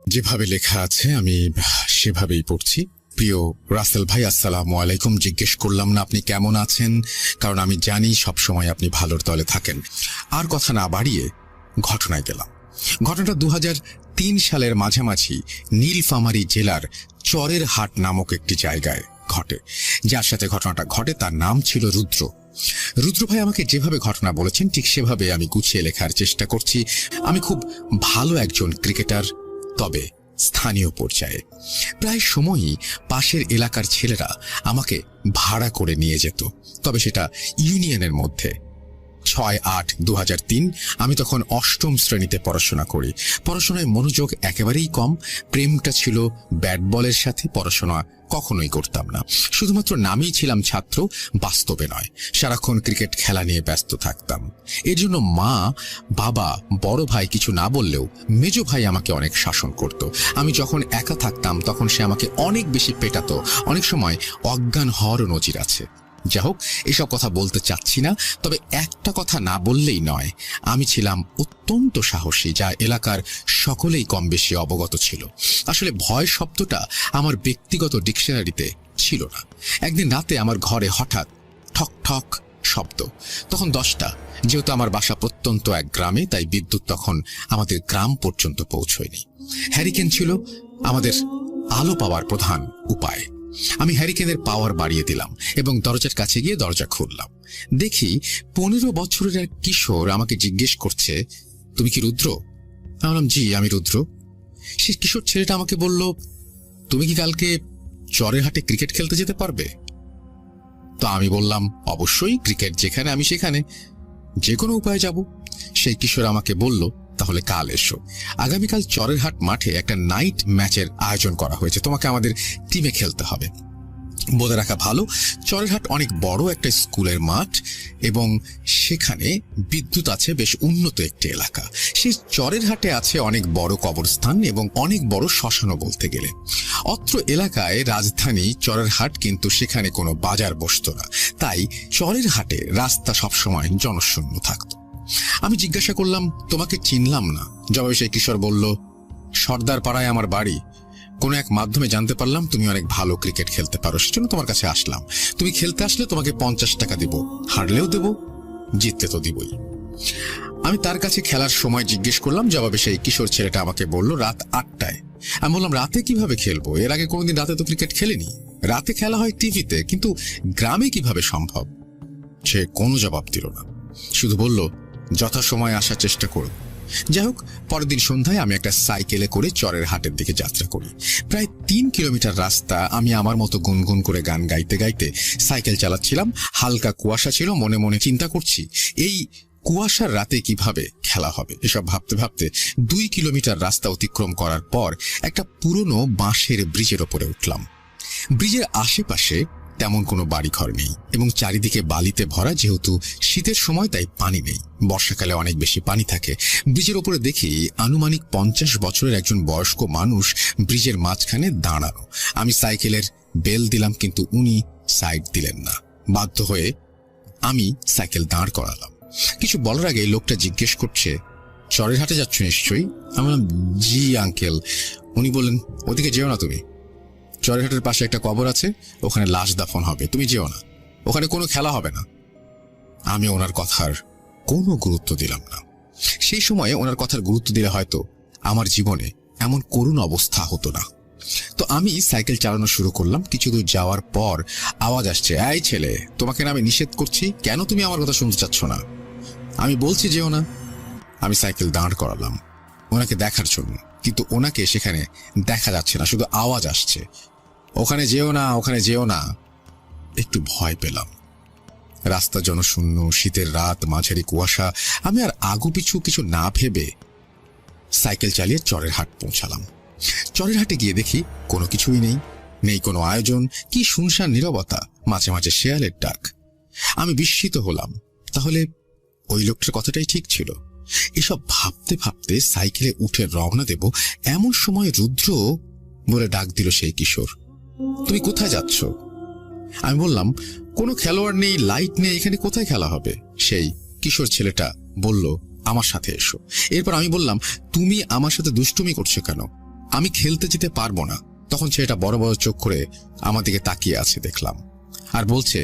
যেভাবে লেখা আছে আমি সেভাবেই পড়ছি। প্রিয় রাসেল ভাই, আসসালামু আলাইকুম। জিজ্ঞেস করলাম না আপনি কেমন আছেন, কারণ আমি জানি সবসময় আপনি ভালোর দলে থাকেন। আর কথা না বাড়িয়ে ঘটনায় গেলাম। ঘটনাটা 2003 সালের মাঝামাঝি নীলফামারী জেলার চরের হাট নামক একটি জায়গায় ঘটে। যার সাথে ঘটনাটা ঘটে তার নাম ছিল রুদ্র। রুদ্র ভাই আমাকে যেভাবে ঘটনা বলেছেন ঠিক সেভাবে আমি গুছিয়ে লেখার চেষ্টা করছি। আমি খুব ভালো একজন ক্রিকেটার, তবে স্থানীয় পর্যায়ে। প্রায় সময়ই পাশের এলাকার ছেলেরা আমাকে ভাড়া করে নিয়ে যেত, তবে সেটা ইউনিয়নের মধ্যে। 6-8-2003 আমি তখন 8ম শ্রেণীতে পড়াশোনা করি। পড়াশোনায় মনোযোগ একেবারেই কম। প্রেমটা ছিল ব্যাট বলের সাথে, পড়াশোনা কখনোই করতাম না। শুধুমাত্র নামেই ছিলাম ছাত্র, বাস্তবে নয়। সারাক্ষণ ক্রিকেট খেলা নিয়ে ব্যস্ত থাকতাম। এর জন্য মা, বাবা, বড় ভাই কিছু না বললেও মেজো ভাই আমাকে অনেক শাসন করত। আমি যখন একা থাকতাম তখন সে আমাকে অনেক বেশি পেটাতো। অনেক সময় অজ্ঞান হওয়ারও নজির আছে। যাই হোক, এসব কথা বলতে চাচ্ছি না, তবে একটা কথা না বললেই নয়, আমি ছিলাম অত্যন্ত সাহসী, যা এলাকার সকলেই কম বেশি অবগত ছিল। আসলে ভয় শব্দটা আমার ব্যক্তিগত ডিকশনারিতে ছিল না। একদিন রাতে আমার ঘরে হঠাৎ ঠক ঠক শব্দ। তখন 10টা। যেহেতু আমার বাসা প্রত্যন্ত এক গ্রামে, তাই বিদ্যুৎ তখন আমাদের গ্রাম পর্যন্ত পৌঁছয়নি। হ্যারিকেন ছিল আমাদের আলো পাওয়ার প্রধান উপায়। আমি হ্যারিকেনের পাওয়ার বাড়িয়ে দিলাম এবং দরজার কাছে গিয়ে দরজা খুললাম। দেখি 15 বছরের এক কিশোর আমাকে জিজ্ঞেস করছে, তুমি কি রুদ্র? আমি বললাম, জি আমি রুদ্র। সে কিশোর ছেলেটা আমাকে বলল, তুমি কি কালকে চরের হাটে ক্রিকেট খেলতে যেতে পারবে? তো আমি বললাম, অবশ্যই, ক্রিকেট যেখানে আমি সেখানে, যে কোনো উপায়ে যাব। সেই কিশোর আমাকে বলল, তাহলে কাল এসো। আগামীকাল চরের হাট মাঠে একটা নাইট ম্যাচের আয়োজন করা হয়েছে, তোমাকে আমাদের টিমে খেলতে হবে। বলে রাখা ভালো, চরের হাট অনেক বড় একটা স্কুলের মাঠ এবং সেখানে বিদ্যুৎ আছে, বেশ উন্নত একটি এলাকা। সেই চরের হাটে আছে অনেক বড় কবরস্থান এবং অনেক বড় শ্মশানও বলতে গেলে। অত্র এলাকায় রাজধানী চরের হাট, কিন্তু সেখানে কোনো বাজার বসতো না, তাই চরের হাটে রাস্তা সবসময় জনশূন্য থাকত। আমি জিজ্ঞাসা করলাম, তোমাকে চিনলাম না। জবাবে সেই কিশোর বলল, সর্দার পাড়ায় আমার বাড়ি। কোনো এক মাধ্যমে জানতে পারলাম তুমি অনেক ভালো ক্রিকেট খেলতে পারো, সেজন্য তোমার কাছে আসলাম। তুমি খেলতে আসলে তোমাকে 50 টাকা দিব, হারলেও দেব, জিততে তো দিবই। আমি তার কাছে খেলার সময় জিজ্ঞেস করলাম। জবাবে সেই কিশোর ছেলেটা আমাকে বলল, রাত 8টায়। আমি বললাম, রাতে কিভাবে খেলবো? এর আগে কোনোদিন রাতে তো ক্রিকেট খেলিনি। রাতে খেলা হয় টিভিতে, কিন্তু গ্রামে কিভাবে সম্ভব? সে কোনো জবাব দিল না, শুধু বলল, যথাসময়ে আসার চেষ্টা করব। যাই হোক, পরের দিন সন্ধ্যায় আমি একটা সাইকেলে করে চরের হাটের দিকে যাত্রা করি। প্রায় 3 কিলোমিটার রাস্তা। আমি আমার মতো গুনগুন করে গান গাইতে গাইতে সাইকেল চালাচ্ছিলাম। হালকা কুয়াশা ছিল, মনে মনে চিন্তা করছি এই কুয়াশার রাতে কিভাবে খেলা হবে। এসব ভাবতে ভাবতে 2 কিলোমিটার রাস্তা অতিক্রম করার পর একটা পুরনো বাঁশের ব্রিজের ওপরে উঠলাম। ব্রিজের আশেপাশে তেমন কোনো বাড়িঘর নেই এবং চারিদিকে বালিতে ভরা। যেহেতু শীতের সময়, তাই পানি নেই। বর্ষাকালে অনেক বেশি পানি থাকে। ব্রিজের ওপরে দেখি আনুমানিক 50 বছরের একজন বয়স্ক মানুষ ব্রিজের মাঝখানে দাঁড়ানো। আমি সাইকেলের বেল দিলাম, কিন্তু উনি সাইড দিলেন না। বাধ্য হয়ে আমি সাইকেল দাঁড় করালাম। কিছু বলার আগে লোকটা জিজ্ঞেস করছে, চরের হাটে যাচ্ছ নিশ্চয়ই? আমি বললাম, জি আঙ্কেল। উনি বললেন, ওদিকে যেও না তুমি। চরের হাটের পাশে একটা কবর আছে, ওখানে লাশ দাফন হবে, তুমি যেও না, ওখানে কোনো খেলা হবে না। আমি ওনার কথার কোনো গুরুত্ব দিলাম না। সেই সময়ে ওনার কথার গুরুত্ব দিলে হয়তো আমার জীবনে এমন করুণ অবস্থা হতো না। তো আমি সাইকেল চালানো শুরু করলাম। কিছু দূর যাওয়ার পর আওয়াজ আসছে, এই ছেলে, তোমাকে না আমি নিষেধ করছি, কেন তুমি আমার কথা শুনতে চাচ্ছ না? আমি বলছি যেও না। আমি সাইকেল দাঁড় করালাম ওনাকে দেখার জন্য, কিন্তু ওনাকে সেখানে দেখা যাচ্ছে না, শুধু আওয়াজ আসছে, ওখানে যেও না, ওখানে যেও না। একটু ভয় পেলাম। রাস্তা জনশূন্য, শীতের রাত, মাঝারি কুয়াশা। আমি আর আগু পিছু কিছু না ভেবে সাইকেল চালিয়ে চরের হাট পৌঁছালাম। চরের হাটে গিয়ে দেখি কোনো কিছুই নেই, নেই কোনো আয়োজন। কি শুনশান নীরবতা, মাঝে মাঝে শেয়ালের ডাক। আমি বিস্মিত হলাম, তাহলে ওই লোকটার কথাটাই ঠিক ছিল। এসব ভাবতে ভাবতে সাইকেলে উঠে রওনা দেব, এমন সময় রুদ্র বলে ডাক দিল সেই কিশোর, তুমি কোথায় যাচ্ছ? আমি বললাম, কোনো খেলোয়াড় নেই, লাইট নেই, এখানে কোথায় খেলা হবে? সেই কিশোর ছেলেটা বলল, আমার সাথে এসো। এরপর আমি বললাম, তুমি আমার সাথে দুষ্টুমি করছো কেন? আমি খেলতে যেতে পারবো না। তখন ছেলেটা বড় বড় চোখ করে আমার দিকে তাকিয়ে আছে দেখলাম, আর বলছে,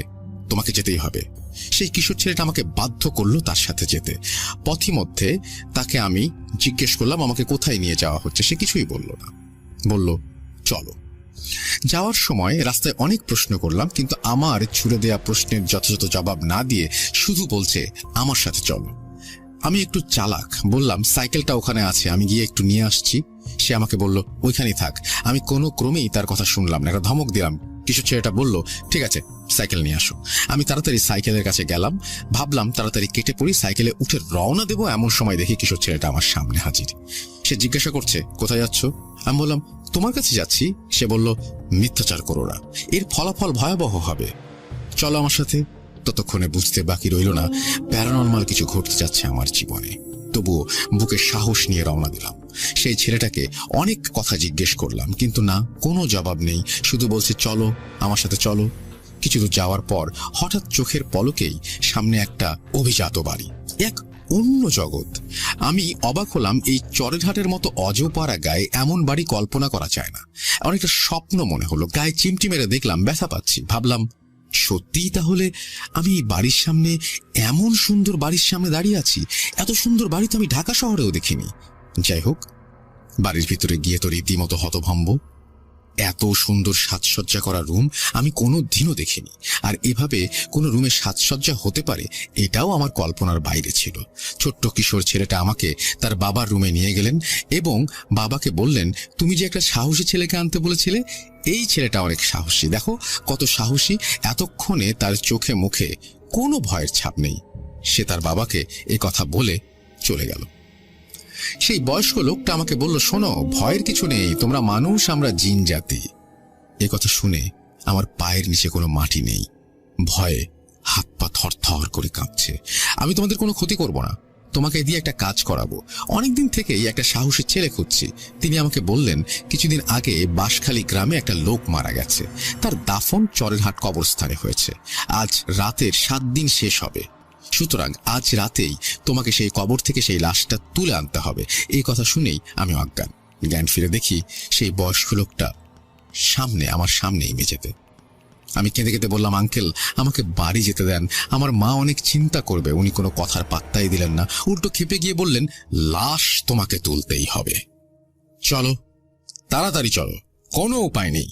তোমাকে যেতেই হবে। সেই কিশোর ছেলেটা আমাকে বাধ্য করলো তার সাথে যেতে। পথিমধ্যে তাকে আমি জিজ্ঞেস করলাম আমাকে কোথায় নিয়ে যাওয়া হচ্ছে। সে কিছুই বলল না, বলল চলো। যাওয়ার সময় রাস্তায় অনেক প্রশ্ন করলাম, কিন্তু আমার ছুড়ে দেয়া প্রশ্নের যথাযথ জবাব না দিয়ে শুধু বলছে আমার সাথে চলো। আমি একটু চালাক, বললাম সাইকেলটা ওখানে আছে, আমি গিয়ে একটু নিয়ে আসছি। সে আমাকে বলল ওইখানেই থাক। আমি কোনো ক্রমেই তার কথা শুনলাম না, একটা ধমক দিলাম। কিশোর ছেলেটা বলল ঠিক আছে, সাইকেল নিয়ে আসো। আমি তাড়াতাড়ি সাইকেলের কাছে গেলাম, ভাবলাম তাড়াতাড়ি কেটে পড়ি, সাইকেলে উঠে রওনা দেবো। এমন সময় দেখি কিশোর ছেলেটা আমার সামনে হাজির। সে জিজ্ঞাসা করছে কোথায় যাচ্ছ? আমি বললাম তোমার কাছে যাচ্ছি। সে বলল মিথ্যাচার করো না, এর ফলাফল ভয়াবহ হবে, চলো আমার সাথে। ততক্ষণে বুঝতে বাকি রইল না প্যারানরমাল কিছু ঘটতে যাচ্ছে আমার জীবনে। তবুও বুকে সাহস নিয়ে রওনা দিলাম। সেই ছেলেটাকে অনেক কথা জিজ্ঞেস করলাম, কিন্তু না, কোনো জবাব নেই, শুধু বলছে চলো আমার সাথে চলো। কিছু দূর যাওয়ার পর হঠাৎ চোখের পলকেই সামনে একটা অভিজাত বাড়ি, এক অন্য জগৎ। আমি অবাক হলাম, এই চরেরহাটের মতো অজপাড়া গায়ে এমন বাড়ি কল্পনা করা যায় না। অনেকটা স্বপ্ন মনে হলো। গায়ে চিমটি মেরে দেখলাম ব্যথা পাচ্ছি। ভাবলাম সত্যিই তাহলে আমি বাড়ির সামনে, এমন সুন্দর বাড়ির সামনে দাঁড়িয়ে আছি। এত সুন্দর বাড়ি তো আমি ঢাকা শহরেও দেখিনি। যাই হোক, বাড়ির ভিতরে গিয়ে তো রীতিমতো হতভম্ব। এত সুন্দর সাজসজ্জা করা রুম আমি কোনো দিনও দেখিনি। আর এভাবে কোনো রুমে সাজসজ্জা হতে পারে এটাও আমার কল্পনার বাইরে ছিল। ছোট্ট কিশোর ছেলেটা আমাকে তার বাবার রুমে নিয়ে গেলেন এবং বাবাকে বললেন, তুমি যে একটা সাহসী ছেলেকে আনতে বলেছিলে, এই ছেলেটা অনেক সাহসী, দেখো কত সাহসী। এতক্ষণে তার চোখে মুখে কোনো ভয়ের ছাপ নেই। সে তার বাবাকে এ কথা বলে চলে গেল। সেই বয়স্ক লোকটা আমাকে বলল, শোনো, ভয়ের কিছু নেই, তোমরা মানুষ, আমরা জিন জাতি। এ কথা শুনে আমার পায়ের নিচে কোনো মাটি নেই। ভয়ে হাত পা থরথর করে কাঁপছে। আমি তোমাদের কোনো ক্ষতি করব না, তোমাকে দিয়ে একটা কাজ করাবো। অনেকদিন থেকেই একটা সাহসী ছেলে খুঁজছি। তিনি আমাকে বললেন কিছুদিন আগে বাঁশখালী গ্রামে একটা লোক মারা গেছে, তার দাফন চরেরহাট কবরস্থানে হয়েছে। আজ রাতের 7 দিন শেষ হবে, সুতরাং আজ রাতেই তোমাকে সেই কবর থেকে সেই লাশটা তুলে আনতে হবে। এই কথা শুনেই আমি অজ্ঞান। জ্ঞান ফিরে দেখি সেই বয়স্ক লোকটা আমার সামনেই মেঝেতে। আমি কেঁদে কেঁদে বললাম, আঙ্কেল, আমাকে বাড়ি যেতে দেন, আমার মা অনেক চিন্তা করবে। উনি কোনো কথার পাত্তাই দিলেন না, উল্টো ক্ষেপে গিয়ে বললেন, লাশ তোমাকে তুলতেই হবে, চলো, তাড়াতাড়ি চলো, কোনো উপায় নেই।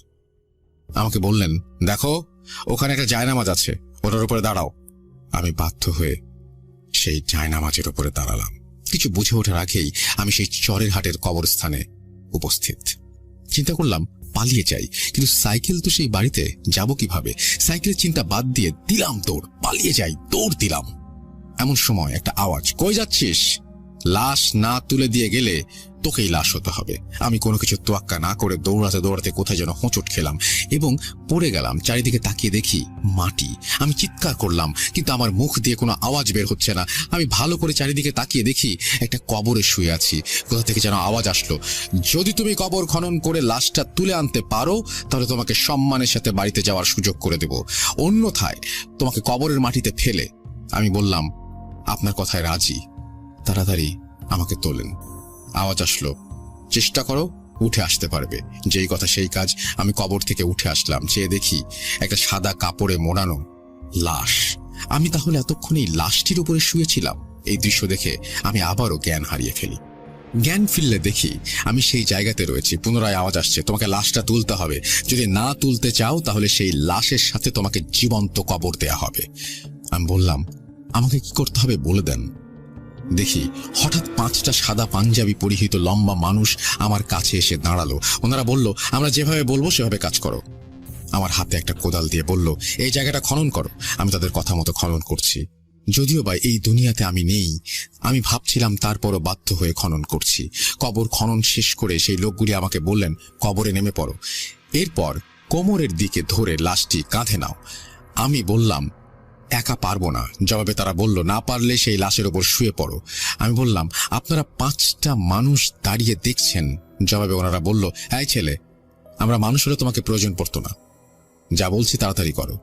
আমাকে বললেন, দেখো ওখানে একটা জায়নামাজ আছে, ওটার উপরে দাঁড়াও। আমি বাধ্য হয়ে সেই জায়নামাজের উপরে দাঁড়ালাম। কিছু বুঝে ওঠার আগেই আমি সেই চরেরহাটের কবরস্থানে উপস্থিত। চিন্তা করলাম পালিয়ে যাই, কিন্তু সাইকেল তো সেই বাড়িতে, যাব কিভাবে? সাইকেলের চিন্তা বাদ দিয়ে দিলাম দৌড়, পালিয়ে যাই, দৌড় দিলাম। এমন সময় একটা আওয়াজ, কই যাচ্ছিস? লাশ না তুলে দিয়ে গেলে তোকেই লাশ হতে হবে। আমি কোনো কিছু তোয়াক্কা না করে দৌড়াতে দৌড়াতে কোথায় যেন হোঁচট খেলাম এবং পড়ে গেলাম। চারিদিকে তাকিয়ে দেখি মাটি। আমি চিৎকার করলাম, কিন্তু আমার মুখ দিয়ে কোনো আওয়াজ বের হচ্ছে না। আমি ভালো করে চারিদিকে তাকিয়ে দেখি একটা কবরে শুয়ে আছি। কোথা থেকে যেন আওয়াজ আসলো, যদি তুমি কবর খনন করে লাশটা তুলে আনতে পারো তাহলে তোমাকে সম্মানের সাথে বাড়িতে যাওয়ার সুযোগ করে দেব, অন্যথায় তোমাকে কবরের মাটিতে ফেলে। আমি বললাম, আপনার কথায় রাজি। তাড়াতাড়ি আমাকে তোলেন। আওয়াজ আসলো, চেষ্টা করো, উঠে আসতে পারবে। যেই কথা সেই কাজ। আমি কবর থেকে উঠে আসলাম। চেয়ে দেখি একটা সাদা কাপড়ে মোড়ানো লাশ। আমি তাহলে এতক্ষণেই লাশটির উপরে শুয়েছিলাম। এই দৃশ্য দেখে আমি আবারও জ্ঞান হারিয়ে ফেলি। জ্ঞান ফিরলে দেখি আমি সেই জায়গাতে রয়েছি। পুনরায় আওয়াজ আসছে, তোমাকে লাশটা তুলতে হবে, যদি না তুলতে চাও তাহলে সেই লাশের সাথে তোমাকে জীবন্ত কবর দেয়া হবে। আমি বললাম, আমাকে কি করতে হবে বলে দেন। দেখি হঠাৎ 5টা সাদা পাঞ্জাবি পরিহিত লম্বা মানুষ আমার কাছে এসে দাঁড়ালো। ওনারা বলল, আমরা যেভাবে বলবো সেভাবে কাজ করো। আমার হাতে একটা কোদাল দিয়ে বলল, এই জায়গাটা খনন করো। আমি তাদের কথা মতো খনন করছি। যদিও বা এই দুনিয়াতে আমি নেই, আমি ভাবছিলাম, তারপরও বাধ্য হয়ে খনন করছি। কবর খনন শেষ করে সেই লোকগুলি আমাকে বললেন, কবরে নেমে পড়ো, এরপর কোমরের দিকে ধরে লাশটি কাঁধে নাও। আমি বললাম, একা পারবো না। জবাবে তারা বলল, না পারলে সেই লাশের ওপর শুয়ে পড়ো। আমি বললাম, আপনারা 5টা মানুষ দাঁড়িয়ে দেখছেন। জবাবে ওনারা বলল, এই ছেলে, আমরা মানুষ হলে তোমাকে প্রয়োজন পড়তো না, যা বলছি তাড়াতাড়ি করো।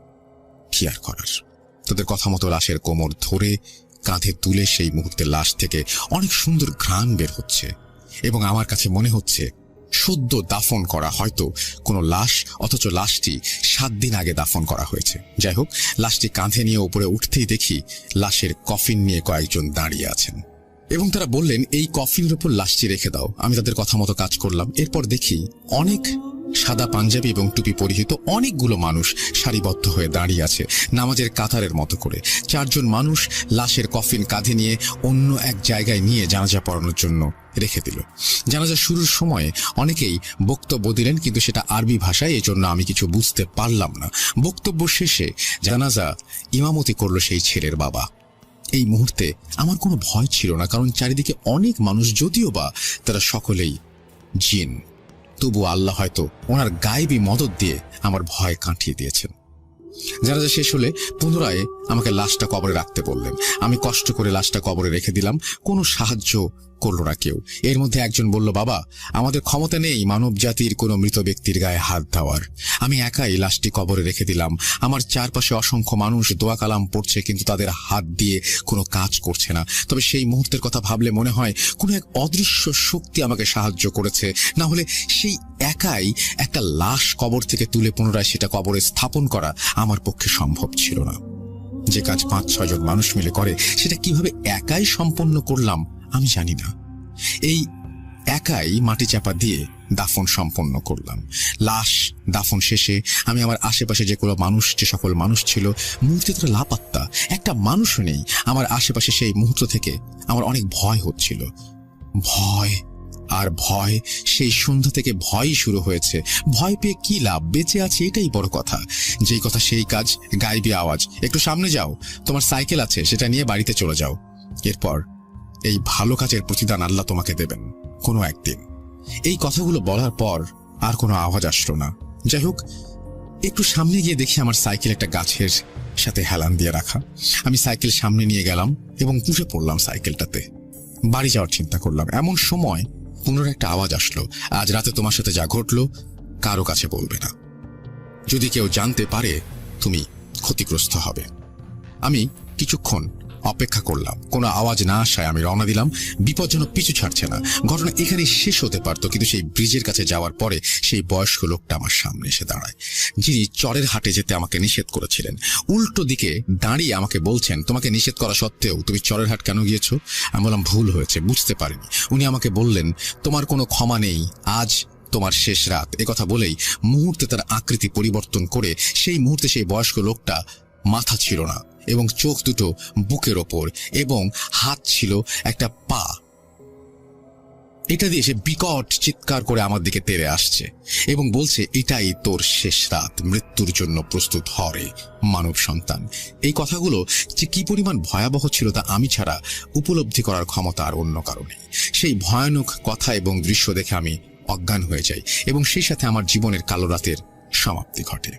কি আর করার, তাদের কথা মতো লাশের কোমর ধরে কাঁধে তুলে সেই মুহূর্তে লাশ থেকে অনেক সুন্দর ঘ্রাণ বের হচ্ছে এবং আমার কাছে মনে হচ্ছে সদ্য দাফন করা হয়তো কোনো লাশ, অথচ লাশটি 7 দিন আগে দাফন করা হয়েছে। যাই হোক, লাশটি কাঁধে নিয়ে উপরে উঠতেই দেখি লাশের কফিন নিয়ে কয়েকজন দাঁড়িয়ে আছেন এবং তারা বললেন, এই কফিনের উপর লাশটি রেখে দাও। আমি তাদের কথা মতো কাজ করলাম। এরপর দেখি অনেক সাদা পাঞ্জাবি এবং টুপি পরিহিত অনেকগুলো মানুষ সারিবদ্ধ হয়ে দাঁড়িয়ে আছে নামাজের কাতারের মতো করে। 4 জন মানুষ লাশের কফিন কাঁধে নিয়ে অন্য এক জায়গায় নিয়ে জানাজা পড়ানোর জন্য রেখে দিল। জানাজা শুরুর সময়ে অনেকেই বক্তব্য দিলেন, কিন্তু সেটা আরবি ভাষায়, এজন্য আমি কিছু বুঝতে পারলাম না। বক্তব্য শেষে জানাজা ইমামতি করলো সেই ছেলের বাবা। এই মুহূর্তে আমার কোনো ভয় ছিল না, কারণ চারিদিকে অনেক মানুষ, যদিও বা তারা সকলেই জিন, তবু আল্লাহ হয়তো ওনার গায়েবী মদত দিয়ে আমার ভয় কাটিয়ে দিয়েছেন। জানাজা শেষ হলে পুনরায় আমাকে লাশটা কবরে রাখতে বললেন। আমি কষ্ট করে লাশটা কবরে রেখে দিলাম। কোনো সাহায্য করলো না কেউ। এর মধ্যে একজন বলল, বাবা, আমাদের ক্ষমতা নেই মানব জাতির কোনো মৃত ব্যক্তির গায়ে হাত দেওয়ার। আমি একাই লাশটি কবরে রেখে দিলাম। আমার চারপাশে অসংখ্য মানুষ দোয়া কালাম পড়ছে, কিন্তু তাদের হাত দিয়ে কোনো কাজ করছে না। তবে সেই মুহূর্তের কথা ভাবলে মনে হয় কোনো এক অদৃশ্য শক্তি আমাকে সাহায্য করেছে, না হলে সেই একাই একটা লাশ কবর থেকে তুলে পুনরায় সেটা কবরে স্থাপন করা আমার পক্ষে সম্ভব ছিল না। যে কাজ 5-6 জন মানুষ মিলে করে, সেটা কিভাবে একাই সম্পন্ন করলাম আমি জানি না। এই একাই মাটি চাপা দিয়ে দাফন সম্পন্ন করলাম। লাশ দাফন শেষে আমি আমার আশেপাশে যে সকল মানুষ ছিল, মুহূর্তে তারা লাপাত্তা, একটা মানুষও নেই আমার আশেপাশে। সেই মুহূর্ত থেকে আমার অনেক ভয় হচ্ছিল। ভয় আর ভয়, সেই সন্ধ্যা থেকে ভয়ই শুরু হয়েছে। ভয় পেয়ে কি লাভ, বেঁচে আছে এটাই বড় কথা। যেই কথা সেই কাজ, গায়েবী আওয়াজ, একটু সামনে যাও, তোমার সাইকেল আছে, সেটা নিয়ে বাড়িতে চলে যাও। এরপর এই ভালো কাজের প্রতিদান আল্লাহ তোমাকে দেবেন কোনো একদিন। এই কথাগুলো বলার পর আর কোনো আওয়াজ আসলো না। যাই হোক, একটু সামনে গিয়ে দেখি আমার সাইকেল একটা গাছের সাথে হেলান দিয়ে রাখা। আমি সাইকেল সামনে নিয়ে গেলাম এবং উঠে পড়লাম সাইকেলটাতে। বাড়ি যাওয়ার চিন্তা করলাম। এমন সময় পুনরায় একটা আওয়াজ আসলো, আজ রাতে তোমার সাথে যা ঘটলো কারো কাছে বলবে না। যদি কেউ জানতে পারে তুমি ক্ষতিগ্রস্ত হবে। আমি কিছুক্ষণ অপেক্ষা করলাম। কোনো আওয়াজ না আসায় আমি রওনা দিলাম। বিপজ্জনক পিছু ছাড়ছে না। ঘটনা এখানেই শেষ হতে পারত, কিন্তু সেই ব্রিজের কাছে যাওয়ার পরে সেই বয়স্ক লোকটা আমার সামনে এসে দাঁড়ায়, যিনি চরের হাটে যেতে আমাকে নিষেধ করেছিলেন। উল্টো দিকে দাঁড়িয়ে আমাকে বলছেন, তোমাকে নিষেধ করা সত্ত্বেও তুমি চরের হাট কেন গিয়েছো? আমি বললাম, ভুল হয়েছে, বুঝতে পারিনি। উনি আমাকে বললেন, তোমার কোনো ক্ষমা নেই, আজ তোমার শেষ রাত। একথা বলেই মুহূর্তে তার আকৃতি পরিবর্তন করে সেই মুহূর্তে সেই বয়স্ক লোকটা মাথা ছিল না এবং চোখ দুটো বুকের ওপর এবং হাত ছিল একটা পা। এটা দিয়ে সে বিকট চিৎকার করে আমার দিকে তেড়ে আসছে এবং বলছে, এটাই তোর শেষ রাত, মৃত্যুর জন্য প্রস্তুত হরে মানব সন্তান। এই কথাগুলো যে কি পরিমাণ ভয়াবহ ছিল তা আমি ছাড়া উপলব্ধি করার ক্ষমতা আর অন্য কারণে। সেই ভয়ানক কথা এবং দৃশ্য দেখে আমি অজ্ঞান হয়ে যাই এবং সেই সাথে আমার জীবনের কালো রাতের সমাপ্তি ঘটে।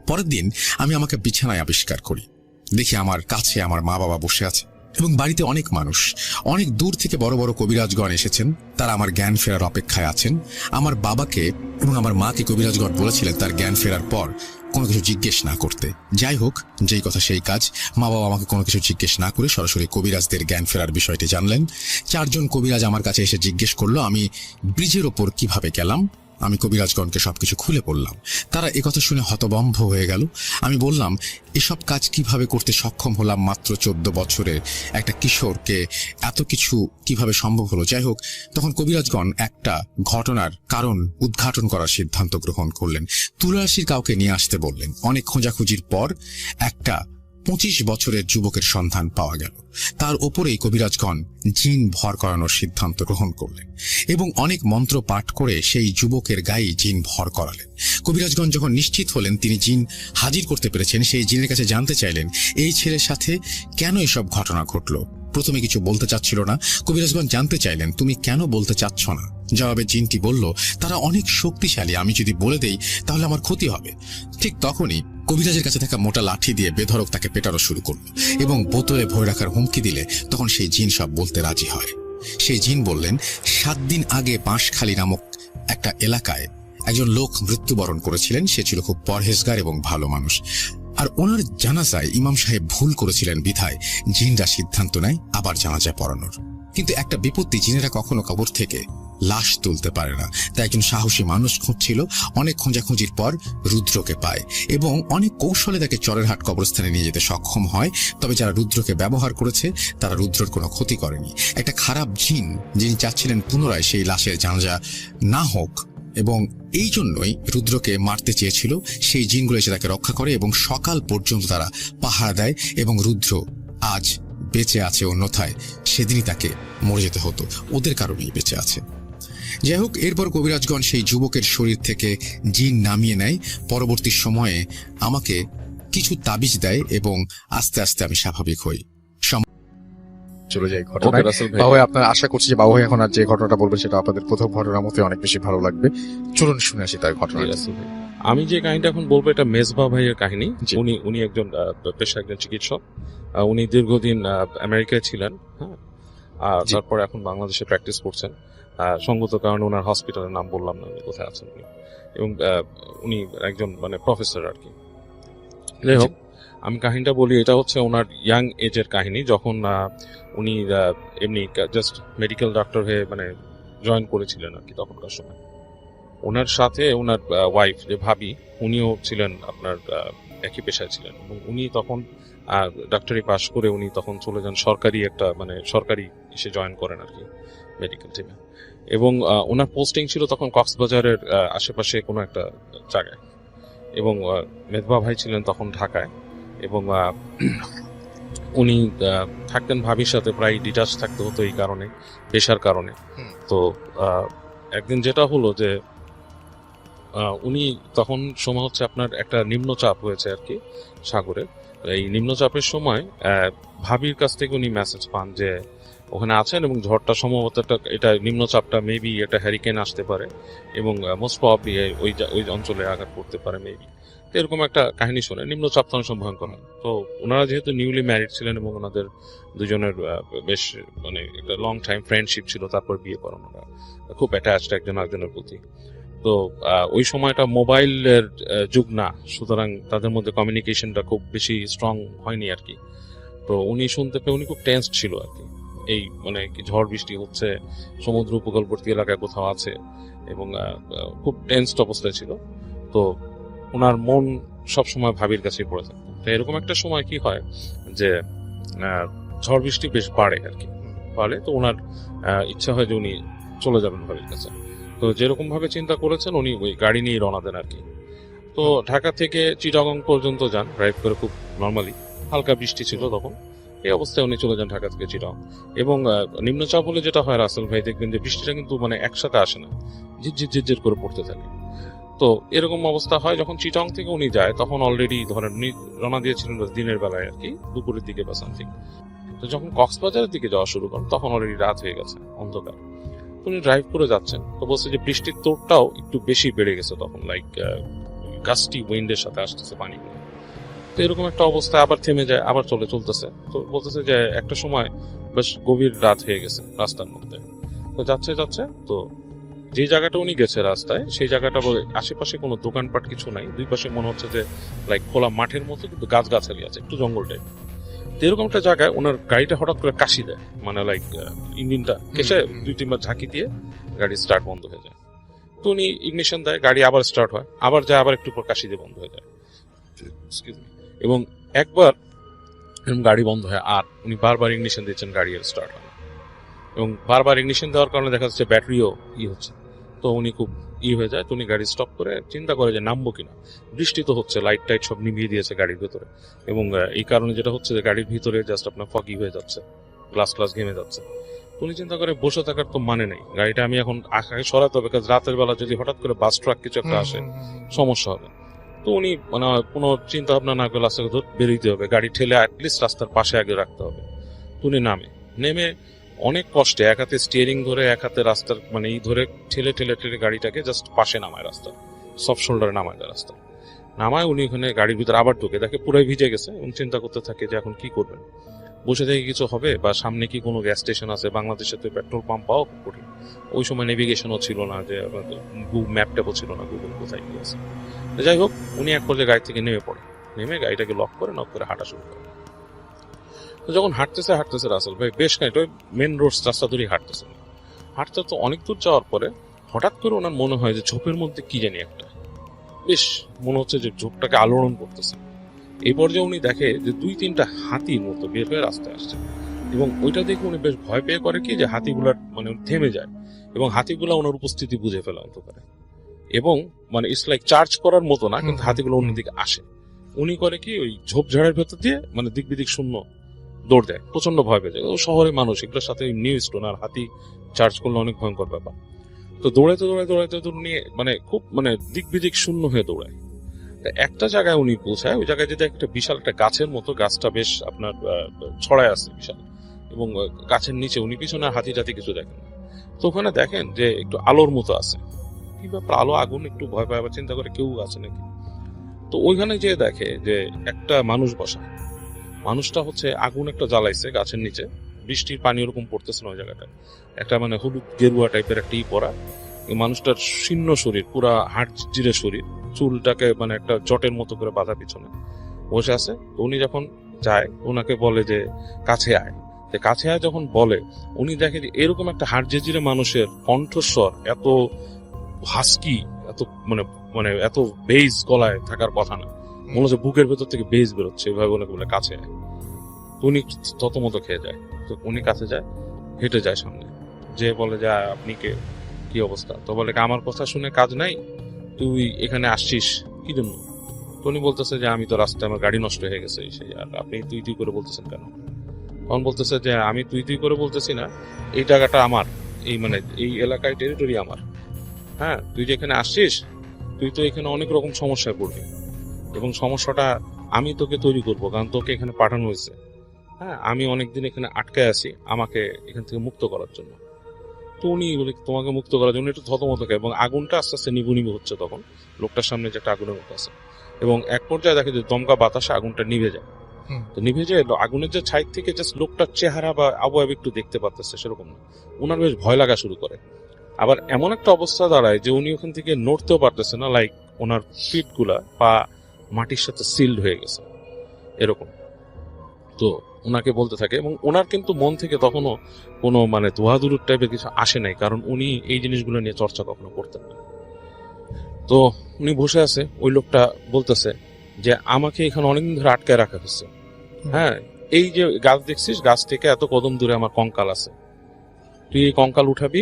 পরের দিন আমি আমাকে বিছানায় আবিষ্কার করি। দেখি আমার কাছে আমার মা বাবা বসে আছে এবং বাড়িতে অনেক মানুষ, অনেক দূর থেকে বড় বড় কবিরাজগণ এসেছেন। তারা আমার জ্ঞান ফেরার অপেক্ষায় আছেন। আমার বাবাকে এবং আমার মাকে কবিরাজগণ বলেছিলেন তার জ্ঞান ফেরার পর কোনো কিছু জিজ্ঞেস না করতে। যাই হোক, যেই কথা সেই কাজ। মা বাবা আমাকে কোনো কিছু জিজ্ঞেস না করে সরাসরি কবিরাজদের জ্ঞান ফেরার বিষয়টি জানলেন। 4 জন কবিরাজ আমার কাছে এসে জিজ্ঞেস করলো আমি ব্রিজের ওপর কিভাবে গেলাম। আমি কবিরাজগণকে সবকিছু খুলে বললাম। তারা একথা শুনে হতভম্ব হয়ে গেল। আমি বললাম, এসব কাজ কিভাবে করতে সক্ষম হলাম? মাত্র 14 বছরের একটা কিশোরকে এত কিছু কিভাবে সম্ভব হলো? যাই হোক, তখন কবিরাজগণ একটা ঘটনার কারণ উদ্ঘাটন করার সিদ্ধান্ত গ্রহণ করলেন। তুলারাশির কাউকে নিয়ে আসতে বললেন। অনেক খোঁজাখুঁজির পর একটা 25 বছরের যুবকের সন্ধান পাওয়া গেল। তার ওপরেই কবিরাজগণ জিন ভর করানোর সিদ্ধান্ত গ্রহণ করলেন এবং অনেক মন্ত্র পাঠ করে সেই যুবকের গায়ে জিন ভর করালেন। কবিরাজগণ যখন নিশ্চিত হলেন তিনি জিন হাজির করতে পেরেছেন, সেই জিনের কাছে জানতে চাইলেন এই ছেলের সাথে কেন এসব ঘটনা ঘটলো। প্রথমে কিছু বলতে চাচ্ছিল না। কবিরাজগণ জানতে চাইলেন তুমি কেন বলতে চাচ্ছ না। জবাবে জিনটি বলল, তারা অনেক শক্তিশালী, আমি যদি বলে দেই তাহলে আমার ক্ষতি হবে। ঠিক তখনই কবিরাজের কাছে থাকা মোটা লাঠি দিয়ে বেধড়ক তাকে পেটানো শুরু করল এবং বোতলে ভরে রাখার হুমকি দিলে তখন সেই জিন সব বলতে রাজি হয়। সেই জিন বললেন, 7 দিন আগে বাঁশখালী নামক একটা এলাকায় একজন লোক মৃত্যুবরণ করেছিলেন। সে ছিল খুব পরহেজগার এবং ভালো মানুষ। আর ওনার জানাজায় ইমাম সাহেব ভুল করেছিলেন বিধায় জিনরা সিদ্ধান্ত নেয় আবার জানাজা পড়ানোর। কিন্তু একটা বিপত্তি, জিনেরা কখনো কবর থেকে লাশ তুলতে পারে না। তাই একজন সাহসী মানুষ খুঁজছিল, অনেক খোঁজাখুঁজির পর রুদ্রকে পায় এবং অনেক কৌশলে তাকে চরেরহাট কবরস্থানে নিয়ে যেতে সক্ষম হয়। তবে যারা রুদ্রকে ব্যবহার করেছে তারা রুদ্রর কোনো ক্ষতি করেনি। একটা খারাপ জিন, যিনি চাচ্ছিলেন পুনরায় সেই লাশের জানাজা না হোক এবং এই জন্যই রুদ্রকে মারতে চেয়েছিল, সেই জিনগুলো এসে তাকে রক্ষা করে এবং সকাল পর্যন্ত তারা পাহারা দেয় এবং রুদ্র আজ বেঁচে আছে, অন্যথায় সেদিনই তাকে মরে যেতে হতো। ওদের কারণেই বেঁচে আছে। যাই হোক, এরপর কবিরাজগণ সেই যুবকের শরীর থেকে জিন নামিয়ে নেয়। পরবর্তী সময়ে আমাকে কিছু তাবিজ দেয় এবং আস্তে আস্তে আমি স্বাভাবিক হই। চলে যাই ঘটনায়। বাবু ভাই, আপনার আশা করছি যে বাবু ভাই এখন আর যে ঘটনাটা বলবেন সেটা আপনাদের প্রথম ঘটনার মতো অনেক বেশি ভালো লাগবে। চলুন শুনে আসি তার ঘটনা। আমি যে কাহিনীটা এখন বলবো এটা মেজবা ভাইয়ের কাহিনী। উনি একজন পেশা একজন চিকিৎসক। উনি দীর্ঘদিন আমেরিকায় ছিলেন, হ্যাঁ, আর তারপর এখন বাংলাদেশে প্র্যাকটিস করছেন। সঙ্গত কারণে ওনার হসপিটালের নাম বললাম না, উনি কোথায় আছেন উনি, এবং উনি একজন মানে প্রফেসর আর কি। যাই হোক, আমি কাহিনীটা বলি। এটা হচ্ছে ওনার ইয়াং এজের কাহিনী, যখন উনি এমনি জাস্ট মেডিকেল ডক্টর হয়ে মানে জয়েন করেছিলেন আর কি তখনকার সময়। ওনার সাথে ওনার ওয়াইফ যে ভাবি, উনিও ছিলেন আপনার একই পেশায় ছিলেন এবং উনি তখন ডাক্তারি পাশ করে উনি তখন চলে যান সরকারি একটা মানে সরকারি এসে জয়েন করেন আর কি মেডিকেল টিমে। এবং ওনার পোস্টিং ছিল তখন কক্সবাজারের আশেপাশে কোনো একটা জায়গায়, এবং মেজবা ভাই ছিলেন তখন ঢাকায়। এবং উনি থাকতেন ভাবির সাথে, প্রায় ডিটাচ থাকতে হতো এই কারণে, পেশার কারণে। তো একদিন যেটা হলো যে উনি তখন সময় হচ্ছে আপনার একটা নিম্নচাপ হয়েছে আর কি সাগরে। এই নিম্নচাপের সময় ভাবির কাছ থেকে উনি মেসেজ পান যে ওখানে আছেন এবং ঝড়টা সম্ভবত এটা নিম্নচাপটা মেবি একটা হ্যারিকেন আসতে পারে এবং মোস্ট প্রবাবলি ওই অঞ্চলে আঘাত করতে পারে মেবি। তো এরকম একটা কাহিনী শোনে। নিম্নচাপ তো অনেক সময় ভয়ঙ্কর হয়। তো ওনারা যেহেতু নিউলি ম্যারিড ছিলেন এবং ওনাদের দুজনের বেশ মানে একটা লং টাইম ফ্রেন্ডশিপ ছিল, তারপর বিয়ে করেন। ওরা খুব অ্যাটাচড একজন আরেকজনের প্রতি। তো ওই সময়টা মোবাইলের যুগ না, সুতরাং তাদের মধ্যে কমিউনিকেশনটা খুব বেশি স্ট্রং হয়নি আর কি। তো উনি শুনতে পেয়ে উনি খুব টেন্সড ছিল আর কি। এই মানে কি ঝড় বৃষ্টি হচ্ছে, সমুদ্র উপকূলবর্তী এলাকায় কোথাও আছে এবং খুব টেন্সড অবস্থায় ছিল। তো ওনার মন সবসময় ভাবির কাছেই পড়ে থাকে। তো এরকম একটা সময় কি হয় যে ঝড় বৃষ্টি বেশ বাড়ে আর কি, বাড়ে। তো ওনার ইচ্ছা হয় যে উনি চলে যাবেন ভাবির কাছে। তো যেরকম ভাবে চিন্তা করেছেন উনি ওই গাড়ি নিয়ে রওনা দেন আর কি। তো ঢাকা থেকে চিটাগং পর্যন্ত যান ড্রাইভ করে, খুব নর্মালি। হালকা বৃষ্টি ছিল তখন। এই অবস্থায় উনি চলে যান ঢাকা থেকে চিটাগং। এবং নিম্নচাপ হলে যেটা হয় রাসেল ভাই, দেখবেন যে বৃষ্টিটা কিন্তু মানে একসাথে আসে না, ঝিরঝির ঝিরঝির করে পড়তে থাকে। তো এরকম অবস্থা হয় যখন চিটাগং থেকে উনি যায়, তখন অলরেডি ধরেন উনি রওনা দিয়েছিলেন দিনের বেলায় আর কি, দুপুরের দিকে বা সামথিং। তো যখন কক্সবাজারের দিকে যাওয়া শুরু করেন তখন অলরেডি রাত হয়ে গেছে, অন্ধকার। উনি ড্রাইভ করে যাচ্ছেন, তো বলছে যে বৃষ্টির তোড়টাও একটু বেশি বেড়ে গেছে তখন, লাইক গাস্টি উইন্ডের সাথে আসতেছে পানিগুলো। তো এরকম একটা অবস্থায় আবার থেমে যায়, আবার চলতেছে। তো বলতেছে যে একটা সময় বেশ গভীর রাত হয়ে গেছে রাস্তার মধ্যে। তো যাচ্ছে তো যে জায়গাটা উনি গেছে রাস্তায়, সেই জায়গাটা আশেপাশে কোনো দোকানপাট কিছু নাই, দুই পাশে মনে হচ্ছে যে লাইক খোলা মাঠের মতো, কিন্তু গাছগাছালি আছে, একটু জঙ্গল টাইপ। এরকম একটা জায়গায় ওনার গাড়িটা হঠাৎ করে কাশি দেয়, মানে লাইক ইঞ্জিনটা কেসে 2-3 বার ঝাঁকি দিয়ে গাড়ি স্টার্ট বন্ধ হয়ে যায়। তো উনি ইগনিশন দেয়, গাড়ি আবার স্টার্ট হয়, আবার যায়, আবার একটু পর কাশি দিয়ে বন্ধ হয়ে যায়। এবং একবার গাড়ি বন্ধ হয়, আর উনি বারবার ইগনিশন দিচ্ছেন, গাড়ি আর স্টার্ট হয় না। এবং বারবার ইগনিশন দেওয়ার কারণে দেখা যাচ্ছে ব্যাটারিও হচ্ছে। তো উনি খুব হয়ে যায়। তো উনি গাড়ি স্টপ করে চিন্তা করে যে নামবো কিনা, বৃষ্টি তো হচ্ছে, লাইট টাইট সব নিভিয়ে দিয়েছে গাড়ির ভেতরে। এবং এই কারণে যেটা হচ্ছে যে গাড়ির ভিতরে জাস্ট আপনার ফগি হয়ে যাচ্ছে, গ্লাস ঘেমে যাচ্ছে। উনি চিন্তা করে বসে থাকার তো মানে নেই, গাড়িটা আমি এখন আগে সরাতে হবে, কারণ রাতের বেলা যদি হঠাৎ করে বাস ট্রাক কিছু একটা আসে সমস্যা হবে। তো উনি মানে কোনো চিন্তা ভাবনা না করে রাস্তাকে বেরোতে হবে, গাড়ি ঠেলে অ্যাটলিস্ট রাস্তার পাশে আগে রাখতে হবে। তো উনি নেমে অনেক কষ্টে এক হাতে স্টিয়ারিং ধরে, এক হাতে রাস্তার মানে ধরে ঠেলে গাড়িটাকে জাস্ট পাশে নামায়, রাস্তা সফট শোল্ডারে নামায় দেয়। রাস্তা নামায় উনি ওখানে গাড়ির ভিতরে আবার ঢুকে দেখে পুরাই ভিজে গেছে এবং চিন্তা করতে থাকে যে এখন কি করবেন, বসে থেকে কিছু হবে, বা সামনে কি কোনো গ্যাস স্টেশন আছে, বাংলাদেশে তো পেট্রোল পাম্প পাওয়া খুব কঠিন। ওই সময় নেভিগেশনও ছিল না, যে ম্যাপ ট্যাপও ছিল না, গুগল কোথায় কি আছে। যাই হোক, উনি এক পর্যায়ে গাড়ি থেকে নেমে পড়ে। নেমে গাড়িটাকে লক করে হাঁটা শুরু করে। তো যখন হাঁটতেছে রাসেল ভাই বেশ খানিকটা মেন রোড রাস্তা ধরেই হাঁটতে তো অনেক দূর যাওয়ার পরে হঠাৎ করে ওনার মনে হয় যে ঝোপের মধ্যে কি জানি একটা বেশ মনে হচ্ছে যে ঝোপটাকে আলোড়ন করতেছে। এই পর্যায়ে উনি দেখে যে 2-3টা হাতির মতো বের হয়ে রাস্তায় আসছে, এবং ওইটা দেখে উনি বেশ ভয় পেয়ে করে কি যে হাতিগুলার মানে থেমে যায়, এবং হাতিগুলা ওনার উপস্থিতি বুঝে ফেলে অন্ধকারে, এবং মানে ইটস লাইক চার্জ করার মতো না, কিন্তু হাতিগুলো অন্যদিকে আসে। উনি করে কি ওই ঝোপঝাড়ের ভেতর দিয়ে মানে দিক বিদিক শূন্য দৌড় দেয়, প্রচন্ড ভয় পেয়ে যায়। ও শহরে মানুষ, এগুলোর সাথে নিউ স্টোন আর হাতি চার্জ করলে অনেক ভয়ঙ্কর ব্যাপার। তো দৌড়াইতে উনি মানে খুব মানে দিক বিদিক শূন্য হয়ে দৌড়ায়। একটা জায়গায় উনি পৌঁছায়, ওই জায়গায় যেটা একটা বিশাল একটা গাছের মতো, গাছটা বেশ আপনার ছড়ায় আছে বিশাল, এবং গাছের নিচে উনি পিছনে হাতি টাতি কিছু দেখেন না। তো ওখানে দেখেন যে একটু আলোর মতো আছে, কি ব্যাপার আলো আগুন, একটু ভয় পায়, আবার চিন্তা করে কেউ আছে নাকি। তো ওইখানে যে দেখে যে একটা মানুষ বসা, মানুষটা হচ্ছে আগুন একটা জ্বালাইছে গাছের নিচে, বৃষ্টির পানি ওরকম পড়তেছে না ওই জায়গাটায়, একটা মানে হলুদ গেরুয়া টাইপের একটা পরা। এই মানুষটার শীর্ণ শরীর, পুরা হাড় জিরে শরীর, চুলটাকে মানে একটা জটের মতো করে বাঁধা পিছনে বসে আছে। উনি যখন যায় ওনাকে বলে যে কাছে আয়, কাছে আয় যখন বলে, উনি দেখে যে এরকম একটা হাড় জিরে মানুষের কণ্ঠস্বর এত হাস্কি, এত মানে মানে এত বেজ গলায় থাকার কথা না, মনে হচ্ছে বুকের ভেতর থেকে বেজ বেরোচ্ছে, এভাবে ওনাকে বলে কাছে আয়। উনি ততমতো খেয়ে যায়। তো উনি কাছে যায়, হেঁটে যায় সামনে, যে বলে যে আপনি কে, কি অবস্থা? তো বলে আমার কথা শুনে কাজ নাই, তুই এখানে আসছিস কি জন্য? তো উনি বলতেছে যে আমি তো রাস্তায়, আমার গাড়ি নষ্ট হয়ে গেছে, সেই আর আপনি তুই তুই করে বলতেছেন কেন? তখন বলতেছে যে আমি তুই তুই করে বলতেছি না, এই জায়গাটা আমার, এই মানে এই এলাকায় টেরিটরি আমার। হ্যাঁ, তুই যেখানে আসছিস, তুই তো এখানে অনেক রকম সমস্যায় পড়বি, এবং সমস্যাটা আমি তোকে তৈরি করবো, কারণ তোকে এখানে পাঠানো হয়েছে। হ্যাঁ, আমি অনেকদিন এখানে আটকায় আছি, আমাকে এখান থেকে মুক্ত করার জন্য। তো উনি তোমাকে মুক্ত করার জন্য একটু থতমত খায়, এবং আগুনটা আস্তে আস্তে নিভু হচ্ছে তখন লোকটার সামনে যে একটা আগুনের মতো আছে, এবং এক পর্যায়ে দেখে যে দমকা বাতাসে আগুনটা নিভে যায়। তো নিভে যায় আগুনের যে ছাই থেকে জাস্ট লোকটার চেহারা বা আবহাওয়া একটু দেখতে পাচ্ছে, সেরকম না। উনার বেশ ভয় লাগা শুরু করে। আবার এমন একটা অবস্থা দাঁড়ায় যে উনি ওখান থেকে নড়তেও পারতেছে না, লাইক ওনার ফিট গুলা বা মাটির সাথে সিল্ড হয়ে গেছে এরকম। তো ওনাকে বলতে থাকে, এবং ওনার কিন্তু মন থেকে তখনও কোনো মানে দোহাদুরুর টাইপের কিছু আসে নাই, কারণ উনি এই জিনিসগুলো নিয়ে চর্চা কখনো করতেন না। তো উনি বসে আছে, ওই লোকটা বলতেছে যে আমাকে এখানে অনেকদিন ধরে আটকায় রাখা হচ্ছে। হ্যাঁ, এই যে গাছ দেখছিস, গাছ থেকে এত কদম দূরে আমার কঙ্কাল আছে, তুই এই কঙ্কাল উঠাবি,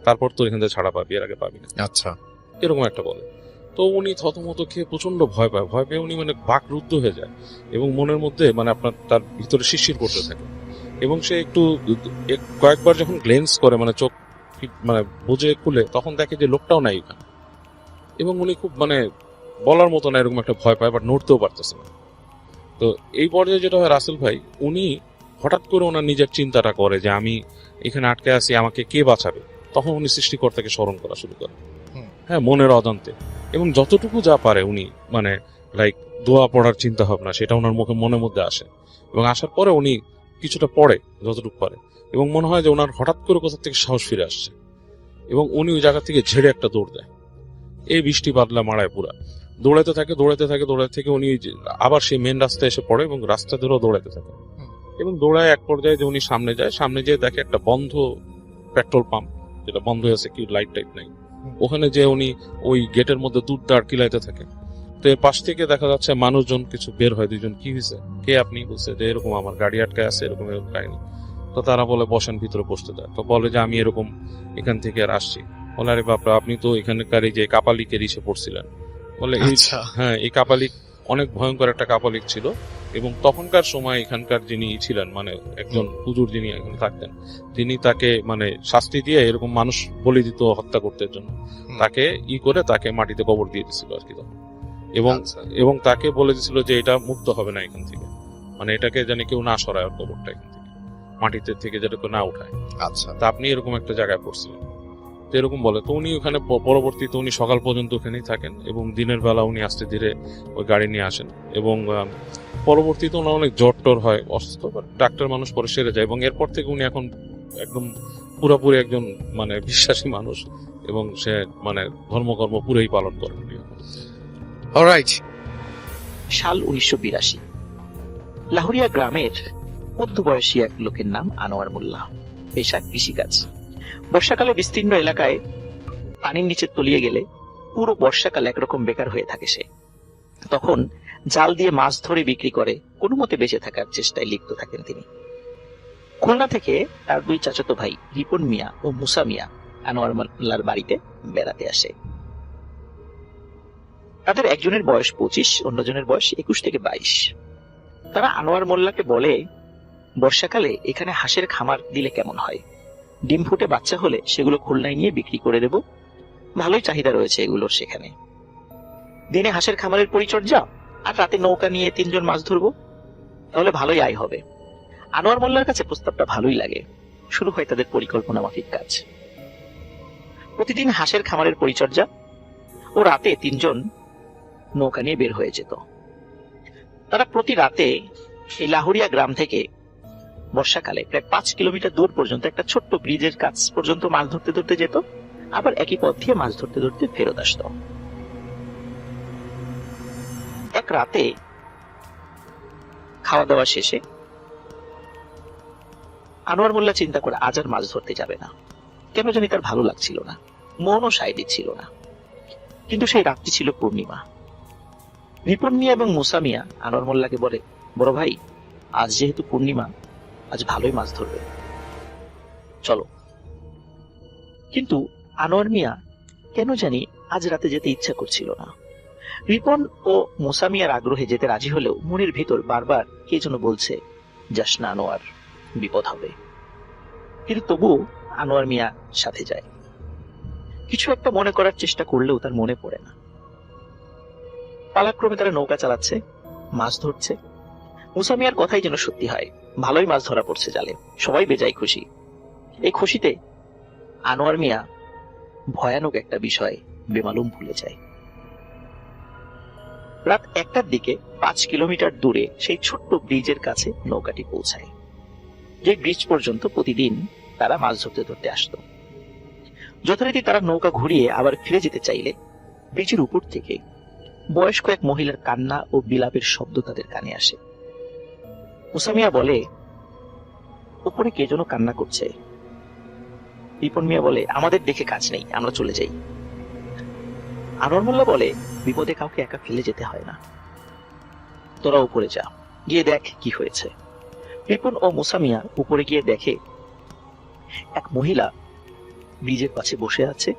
তারপর তোর এখান থেকে ছাড়া পাবি, এর আগে পাবি না। আচ্ছা, এরকম একটা বলে। তো উনি থতমত খেয়ে প্রচন্ড ভয় পেয়ে উনি মানে বাকরুদ্ধ হয়ে যায়, এবং মনের মধ্যে মানে আপনার তার ভিতরে শিরশির করতে থাকে, এবং সে একটু কয়েকবার যখন গ্লেন্স করে মানে চোখ মানে বুঝে খুলে, তখন দেখে যে লোকটাও নাই ওখানে, এবং উনি খুব মানে বলার মতো না এরকম একটা ভয় পায়, বাট নড়তেও পারতেছে না। তো এই পর্যায়ে যেটা হয় রাসেল ভাই, উনি হঠাৎ করে ওনার নিজের চিন্তাটা করে যে আমি এখানে আটকে আছি, আমাকে কে বাঁচাবে। তখন উনি সৃষ্টিকর্তাকে স্মরণ করা শুরু করেন, হ্যাঁ, মনের অজান্তে, এবং যতটুকু যা পারে উনি মানে লাইক দোয়া পড়ার চিন্তা ভাবনা, সেটা ওনার মনের মধ্যে আসে, এবং আসার পরে উনি কিছুটা পড়ে যতটুকু পারে, এবং মনে হয় যে ওনার হঠাৎ করে কোথা থেকে সাহস ফিরে আসছে, এবং উনি ওই জায়গা থেকে ঝেড়ে একটা দৌড় দেয়। এই বৃষ্টি বাদলা মারায় পুরা দৌড়াতে থাকে উনি আবার সেই মেন রাস্তায় এসে পড়ে, এবং রাস্তা ধরেও দৌড়াতে থাকে, এবং দৌড়ায় এক পর্যায়ে যে উনি সামনে যেয়ে দেখে একটা বন্ধ পেট্রোল পাম্প, যেটা বন্ধ হয়েছে, কি লাইট টাইট নাই। ওখানে যে উনি ওই গেটের মধ্যে দুধ দাঁড় কিলাইতে থাকে। তো এর পাশ থেকে দেখা যাচ্ছে মানুষজন কিছু বের হয়, দুইজন, কি হয়েছে, কে আপনি? বলছে যে এরকম আমার গাড়ি আটকায় আছে, এরকম এরকম কাহিনী। তো তারা বলে বসেন, ভিতরে বসতে দেয়। তো বলে যে আমি এরকম এখান থেকে আর আসছি। বলে আরে বাপরা, আপনি তো এখানকার এই যে কাপালিকের ইসে পড়ছিলেন। বলে হ্যাঁ, এই কাপালিক অনেক ভয়ঙ্কর একটা কাপালিক ছিল, এবং তখনকার সময় এখানকার যিনি ছিলেন মানে একজন হুজুর যিনি এখানে থাকতেন, তিনি তাকে মানে শাস্তি দিয়ে এরকম মানুষ বলি দিত হত্যা করতে জন্য, তাকে করে তাকে মাটিতে কবর দিয়ে দিছিল আর কি তখন, এবং তাকে বলে দিছিল যে এটা মুক্ত হবে না এখান থেকে, মানে এটাকে জানি কেউ না সরায়, কবরটা এখান থেকে মাটিতে থেকে যেটা কেউ না উঠায়। আচ্ছা, তা আপনি এরকম একটা জায়গায় পড়ছিলেন, তো এরকম বলে। তো উনি ওখানে পরবর্তীতে উনি সকাল পর্যন্ত ওখানেই থাকেন, এবং দিনের বেলা উনি আস্তে ধীরে ওই গাড়ি নিয়ে আসেন, এবং পরবর্তীতে ওনার অনেক জ্বর টর হয়, অসুস্থ, ডাক্তার মানুষ পরে সেরে যায়, এবং এরপর থেকে উনি এখন একদম পুরোপুরি একজন মানে বিশ্বাসী মানুষ, এবং সে মানে ধর্মকর্ম পুরোই পালন করেন। অলরাইট, সাল 1982। লাহুরিয়া গ্রামের মধ্যবয়সী এক লোকের নাম আনোয়ার মোল্লা, পেশা কৃষিকাজ। বর্ষাকালে বিস্তীর্ণ এলাকায় পানির নিচে তলিয়ে গেলে পুরো বর্ষাকাল একরকম বেকার হয়ে থাকে সে। তখন জাল দিয়ে মাছ ধরে বিক্রি করে কোনো মতে বেঁচে থাকার চেষ্টায় লিপ্ত থাকেন তিনি। খুলনা থেকে তার দুই চাচাতো ভাই রিপন মিয়া ও মুসা মিয়া আনোয়ার মোল্লার বাড়িতে বেড়াতে আসে। তাদের একজনের বয়স 25, অন্যজনের বয়স 21 থেকে 22। তারা আনোয়ার মোল্লাকে বলে, বর্ষাকালে এখানে হাঁসের খামার দিলে কেমন হয়? ডিম ফুটে বাচ্চা হলে সেগুলো খুলনায় নিয়ে বিক্রি করে দেব, ভালোই চাহিদা রয়েছে এগুলোর সেখানে। দিনে হাঁসের খামারের পরিচর্যা আর রাতে নৌকা নিয়ে 3 জন মাছ ধরবো, তাহলে ভালোই আয় হবে। আনোয়ার মোল্লার কাছে প্রস্তাবটা ভালোই লাগে। শুরু হয় তাদের পরিকল্পনা মাফিক কাজ। প্রতিদিন হাঁসের খামারের পরিচর্যা ও রাতে 3 জন নৌকা নিয়ে বের হয়ে যেত। তারা প্রতি রাতে এই লাহুরিয়া গ্রাম থেকে বর্ষাকালে প্রায় 5 কিলোমিটার দূর পর্যন্ত একটা ছোট্ট ব্রিজের কাছ পর্যন্ত মাছ ধরতে ধরতে যেত, আবার একই পথ দিয়ে মাছ ধরতে ধরতে ফেরত আসত। এক রাতে খাওয়া দাওয়া শেষে আনোয়ার মোল্লা চিন্তা করে আজ আর মাছ ধরতে যাবে না। কেন জানি তার ভালো লাগছিল না, মনও সায় দিচ্ছিল না। কিন্তু সেই রাতটি ছিল পূর্ণিমা। রিপন মিয়া এবং মুসা মিয়া আনোয়ার মোল্লাকে বলে, বড় ভাই, আজ যেহেতু পূর্ণিমা, আজ ভালোই মাছ ধরবে, চলো। কিন্তু আনোয়ার মিয়া কেন জানি আজ রাতে যেতে ইচ্ছা করছিল না। রিপন ও মুসা মিয়ার আগ্রহে যেতে রাজি হলেও মনের ভেতর বারবার কে যেন বলছে, যাস না আনোয়ার, বিপদ হবে। কিন্তু তবুও আনোয়ার মিয়া সাথে যায়। কিছু একটা মনে করার চেষ্টা করলেও তার মনে পড়ে না। পালাক্রমে তারা নৌকা চালাচ্ছে, মাছ ধরছে। মুসা মিয়ার কথাই যেন সত্যি হয়, ভালোই মাছ ধরা পড়ছে জালে, সবাই বেজায় খুশি। এই খুশিতে আনোয়ার মিয়া ভয়ানক একটা বিষয় বেমালুম ভুলে যায়। রাত 1টার দিকে 5 কিলোমিটার দূরে সেই ছোট্ট ব্রিজের কাছে নৌকাটি পৌঁছায়, যে ব্রিজ পর্যন্ত প্রতিদিন তারা মাছ ধরতে ধরতে আসতো। যথারীতি তারা নৌকা ঘুরিয়ে আবার ফিরে যেতে চাইলে ব্রিজের উপর থেকে বয়স্ক এক মহিলার কান্না ও বিলাপের শব্দ তাদের কানে আসে। মুসা মিয়া বলে, উপরে কে যেন কান্না করছে। রিপন মিয়া বলে, আমাদের দেখে কাজ নেই, আমরা চলে যাই। আনোয়ার মোল্লা বলে, বিপদে কাউকে একা ফেলে যেতে হয় না, তোরা উপরে যা, গিয়ে দেখ কি হয়েছে। রিপন ও মুসা মিয়া উপরে গিয়ে দেখে এক মহিলা ব্রিজের পাশে বসে আছে,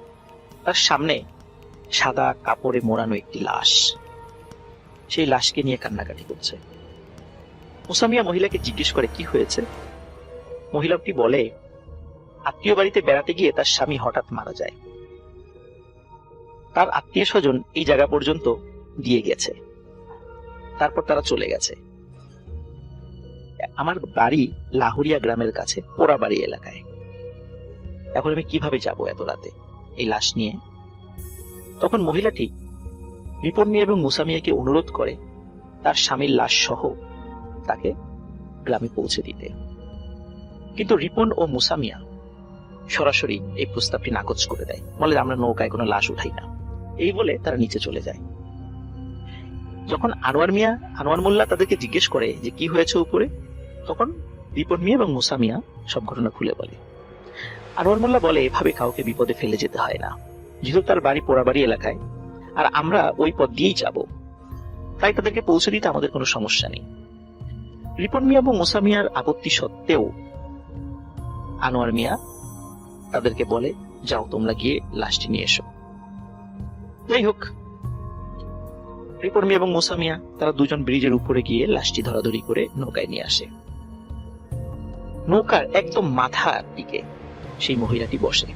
তার সামনে সাদা কাপড়ে মোড়ানো একটি লাশ। সেই লাশকে নিয়ে কান্নাকাটি করছে। মুসা মিয়া মহিলাকে জিজ্ঞেস করে, কি হয়েছে? মহিলাটি বলে, আত্মীয় বাড়িতে বেড়াতে গিয়ে তার স্বামী হঠাৎ মারা যায়। তার আত্মীয় স্বজন এই জায়গা পর্যন্ত দিয়ে গেছে, তারপর তারা চলে গেছে। আমার বাড়ি লাহুরিয়া গ্রামের কাছে পোড়াবাড়ি এলাকায়। এখন আমি কিভাবে যাব এত রাতে এই লাশ নিয়ে? তখন মহিলাটি রিপন মিয়া এবং মুসা মিয়াকে অনুরোধ করে তার স্বামীর লাশ সহ তাকে গ্রামে পৌঁছে দিতে। কিন্তু রিপন ও মুসা মিয়া সরাসরি এই প্রস্তাবটি নাকচ করে দেয়, বলে আমরা নৌকায় কোনো লাশ উঠাই না। এই বলে তারা নিচে চলে যায়। যখন আনোয়ার মোল্লা তাদেরকে জিজ্ঞেস করে যে কি হয়েছে উপরে, তখন রিপন মিয়া এবং মুসা মিয়া সব ঘটনা খুলে বলে। আনোয়ার মোল্লা বলে, এভাবে কাউকে বিপদে ফেলে যেতে হয় না, যেহেতু তার বাড়ি পোড়াবাড়ি এলাকায় আর আমরা ওই পথ দিয়েই যাব, তাই তাদেরকে পৌঁছে দিতে আমাদের কোনো সমস্যা নেই। রিপন মিয়া এবং মুসা মিয়ার আপত্তি সত্ত্বেও আনোয়ার মিয়া তাদেরকে বলে, যাও তোমরা গিয়ে লাশটি নিয়ে এসো। যাই হোক, রিপন মিয়া এবং মুসা মিয়া তারা দুজন ব্রিজের উপরে গিয়ে লাশটি ধরাধরি করে নৌকায় নিয়ে আসে। নৌকার একদম মাথার দিকে সেই মহিলাটি বসে।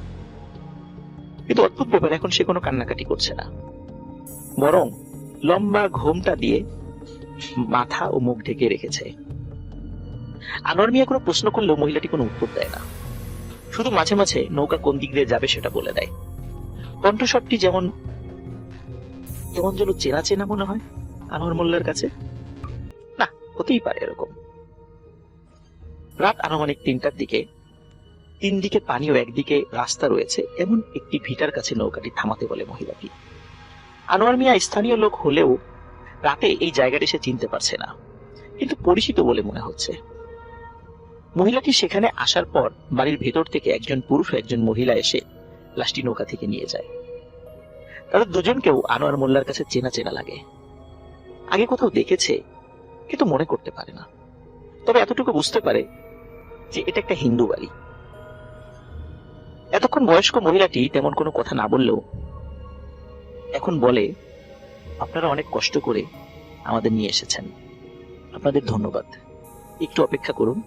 কিন্তু অদ্ভুত ব্যাপার, এখন সে কোনো কান্নাকাটি করছে না, বরং লম্বা ঘোমটা দিয়ে মাথা ও মুখ ঢেকে রেখেছে। আনোয়ার মিয়া কোনো প্রশ্ন করলেও মহিলাটি কোনো উত্তর দেয় না, শুধু মাঝে মাঝে নৌকা কোন দিক দিয়ে যাবে সেটা বলে দেয়। কণ্ঠস্বরটি যেমন যেন চেনা চেনা মনে হয় আনোয়ার মোল্লার কাছে। না, হতেই পারে এরকম। রাত আনুমানিক 3টার দিকে 3 দিকে পানি ও একদিকে রাস্তা রয়েছে এমন একটি ভিটার কাছে নৌকাটি থামাতে বলে মহিলাটি। আনোয়ার মিয়া স্থানীয় লোক হলেও রাতে এই জায়গাটি সে চিনতে পারছে না, কিন্তু পরিচিত বলে মনে হচ্ছে। মহিলাটি সেখানে আসার পর বাড়ির ভেতর থেকে একজন পুরুষ ও একজন মহিলা এসে লাশটি নৌকা থেকে নিয়ে যায়। তাদের দুজনকেও আনোয়ার মোল্লার কাছে চেনা চেনা লাগে। আগে কোথাও দেখেছে, কিন্তু মনে করতে পারে না। তবে এতটুকু বুঝতে পারে যে এটা একটা হিন্দু বাড়ি। এতক্ষণ বয়স্ক মহিলাটি তেমন কোনো কথা না বললেও এখন বলে, আপনারা অনেক কষ্ট করে আমাদের নিয়ে এসেছেন, আপনাদের ধন্যবাদ। একটু অপেক্ষা করুন,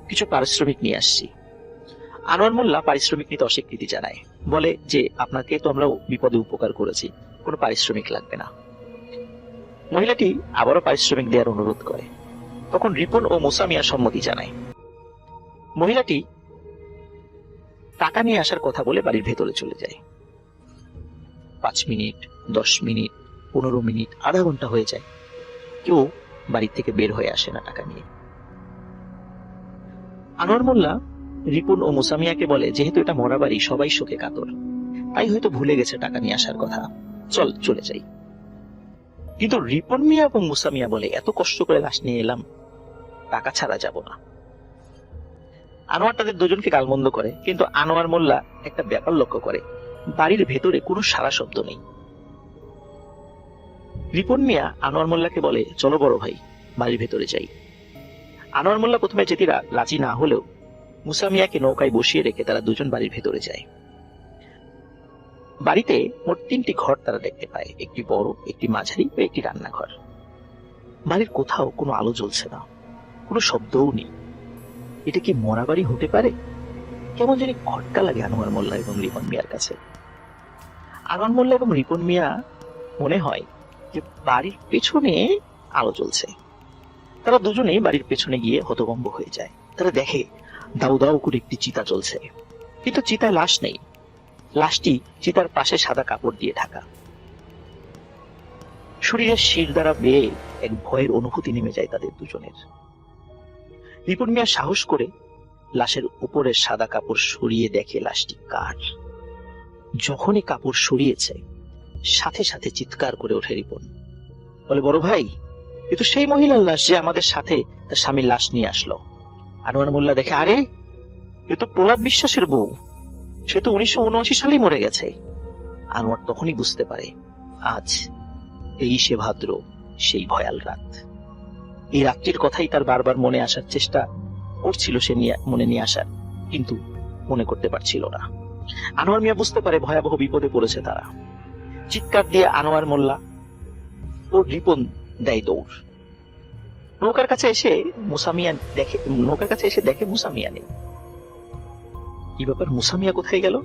কিছু পারিশ্রমিক নিয়ে আসছি। আনোয়ার মোল্লা পারিশ্রমিক নিতে অস্বীকৃতি জানায়, বলে যে আপনাকে তো আমরা বিপদে উপকার করেছি, কোনো পারিশ্রমিক লাগবে না। মহিলাটি আবারও পারিশ্রমিক দেওয়ার অনুরোধ করে। তখন রিপন ও মুসা মিয়া সম্মতি জানায়। মহিলাটি টাকা নিয়ে আসার কথা বলে বাড়ির ভেতরে চলে যায়। 5 মিনিট, 10 মিনিট, 15 মিনিট, আধা ঘন্টা হয়ে যায়, কেউ বাড়ি থেকে বের হয়ে আসে না টাকা নিয়ে। আনোয়ার মোল্লা রিপন ও মুসামিয়াকে বলে, যেহেতু এটা মরা বাড়ি, সবাই শোকে কাতর, তাই হয়তো ভুলে গেছে টাকা নিয়ে আসার কথা, চল চলে যাই। কিন্তু রিপন মিয়া এবং মুসামিয়া বলে, এত কষ্ট করে লাশ নিয়ে এলাম, টাকা ছাড়া যাব না। আনোয়ার তাদের দুজনকে গালমন্দ করে, কিন্তু আনোয়ার মোল্লা একটা ব্যাপার লক্ষ্য করে, বাড়ির ভেতরে কোনো সারা শব্দ নেই। রিপন মিয়া আনোয়ার মোল্লাকে বলে, চলো বড় ভাই, বাড়ির ভেতরে যাই। আনোয়ার মোল্লা প্রথমে যেতে রাজি না হলেও মুসা মিয়াকে নৌকায় বসিয়ে রেখে তারা দুজন বাড়ির ভেতরে যায়। বাড়িতে মোট 3টি ঘর তারা দেখতে পায়, একটি বড়, একটি মাঝারি ও একটি রান্নাঘর। বাড়ির কোথাও কোনো আলো জ্বলছে না, কোনো শব্দও নেই। এটা কি মরা বাড়ি হতে পারে? কেমন জানি খটকা লাগে আনোয়ার মোল্লা এবং রিপন মিয়ার কাছে। আনোয়ার মোল্লা এবং রিপন মিয়া মনে হয় যে বাড়ির পেছনে আলো জ্বলছে। তারা দুজনেই বাড়ির পেছনে গিয়ে হতভম্ব হয়ে যায়। তারা দেখে দাউ দাউ করে একটি চিতা জ্বলছে, কিন্তু চিতায় লাশ নেই। লাশটি চিতার পাশে সাদা কাপড় দিয়ে ঢাকা। শরীরের শির দ্বারা বেয়ে এক ভয়ের অনুভূতি নেমে যায় তাদের দুজনের। রিপন মিয়া সাহস করে লাশের উপরের সাদা কাপড় সরিয়ে দেখে লাশটি কার। যখনই কাপড় সরিয়েছে, সাথে সাথে চিৎকার করে ওঠে রিপন, বলে, বড় ভাই, এ তো সেই মহিলার লাশ যে আমাদের সাথে তার স্বামীর লাশ নিয়ে আসলো। আনোয়ার মোল্লা দেখে, আরে এ তো প্রহ্লাদ বিশ্বাসের বউ, সে তো 1979 সালেই মরে গেছে। আনোয়ার তখনই বুঝতে পারে আজ 23শে ভাদ্র, সেই ভয়াল রাত। এই রাত্রির কথাই তার বারবার মনে আসার চেষ্টা করছিল, সে মনে নিয়ে আসার, কিন্তু মনে করতে পারছিল না। আনোয়ার মিয়া বুঝতে পারে ভয়াবহ বিপদে পড়েছে তারা। চিৎকার দিয়ে আনোয়ার মোল্লা ও রিপন দেয় দৌড়। নৌকার কাছে এসে দেখে মুসা মিয়া নেই। কি ব্যাপার, মুসা মিয়া কোথায় গেল?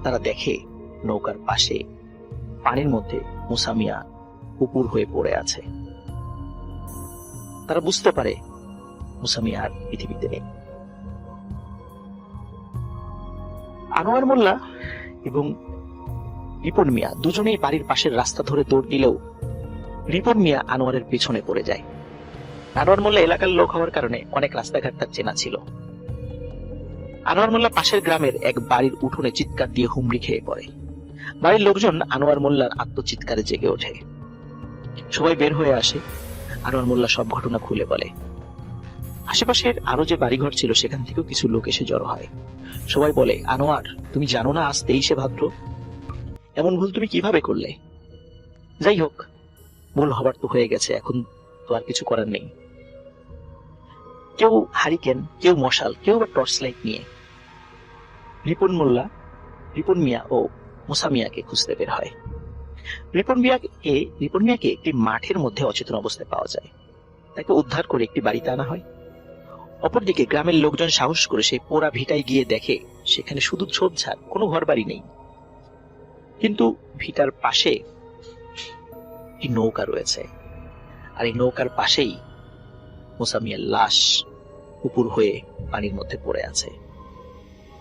তারা দেখে নৌকার পাশে পানির মধ্যে মুসা মিয়া উপুর হয়ে পড়ে আছে। তারা বুঝতে পারে মুসা মিয়া আর পৃথিবীতে নেই। আনোয়ার মোল্লা এবং রিপন মিয়া দুজনেই বাড়ির পাশের রাস্তা ধরে দৌড় দিলেও রিপন মিয়া আনোয়ারের পিছনে পড়ে যায়। আনোয়ার মোল্লা এলাকার লোক হওয়ার কারণে অনেক রাস্তাঘাট তার চেনা ছিল। আনোয়ার মোল্লা পাশের গ্রামের এক বাড়ির উঠোনে চিৎকার দিয়ে হুমড়ি খেয়ে পড়ে। বাড়ির লোকজন আনোয়ার মোল্লার আত্মচিৎকারে জেগে ওঠে। সবাই বের হয়ে আসে। আনোয়ার মোল্লা সব ঘটনা খুলে বলে। আশেপাশের আরো যে বাড়িঘর ছিল সেখান থেকেও কিছু লোক এসে জড়ো হয়। সবাই বলে, আনোয়ার, তুমি জানো না আজ 23শে ভাদ্র? এমন ভুল তুমি কিভাবে করলে? যাই হোক, ভুল হবার তো হয়ে গেছে, এখন তো আর কিছু করার নেই। কেউ হারিকেন, কেউ মশাল, কেউ বা টর্চ লাইট নিয়ে রিপন মিয়া ও মুসা মিয়াকে খুঁজতে বের হয়। রিপন মিয়াকে একটি মাঠের মধ্যে অচেতন অবস্থায় পাওয়া যায়। তাকে উদ্ধার করে একটি বাড়িতে আনা হয়। অপরদিকে গ্রামের লোকজন সাহস করে সেই পোড়া ভিটায় গিয়ে দেখে সেখানে শুধু ঝোপঝাড়, কোনো ঘর বাড়ি নেই। কিন্তু ভিটার পাশে একটি নৌকা রয়েছে, আর এই নৌকার পাশেই মুসা মিয়ার লাশ উপুর হয়ে পানির মধ্যে পড়ে আছে।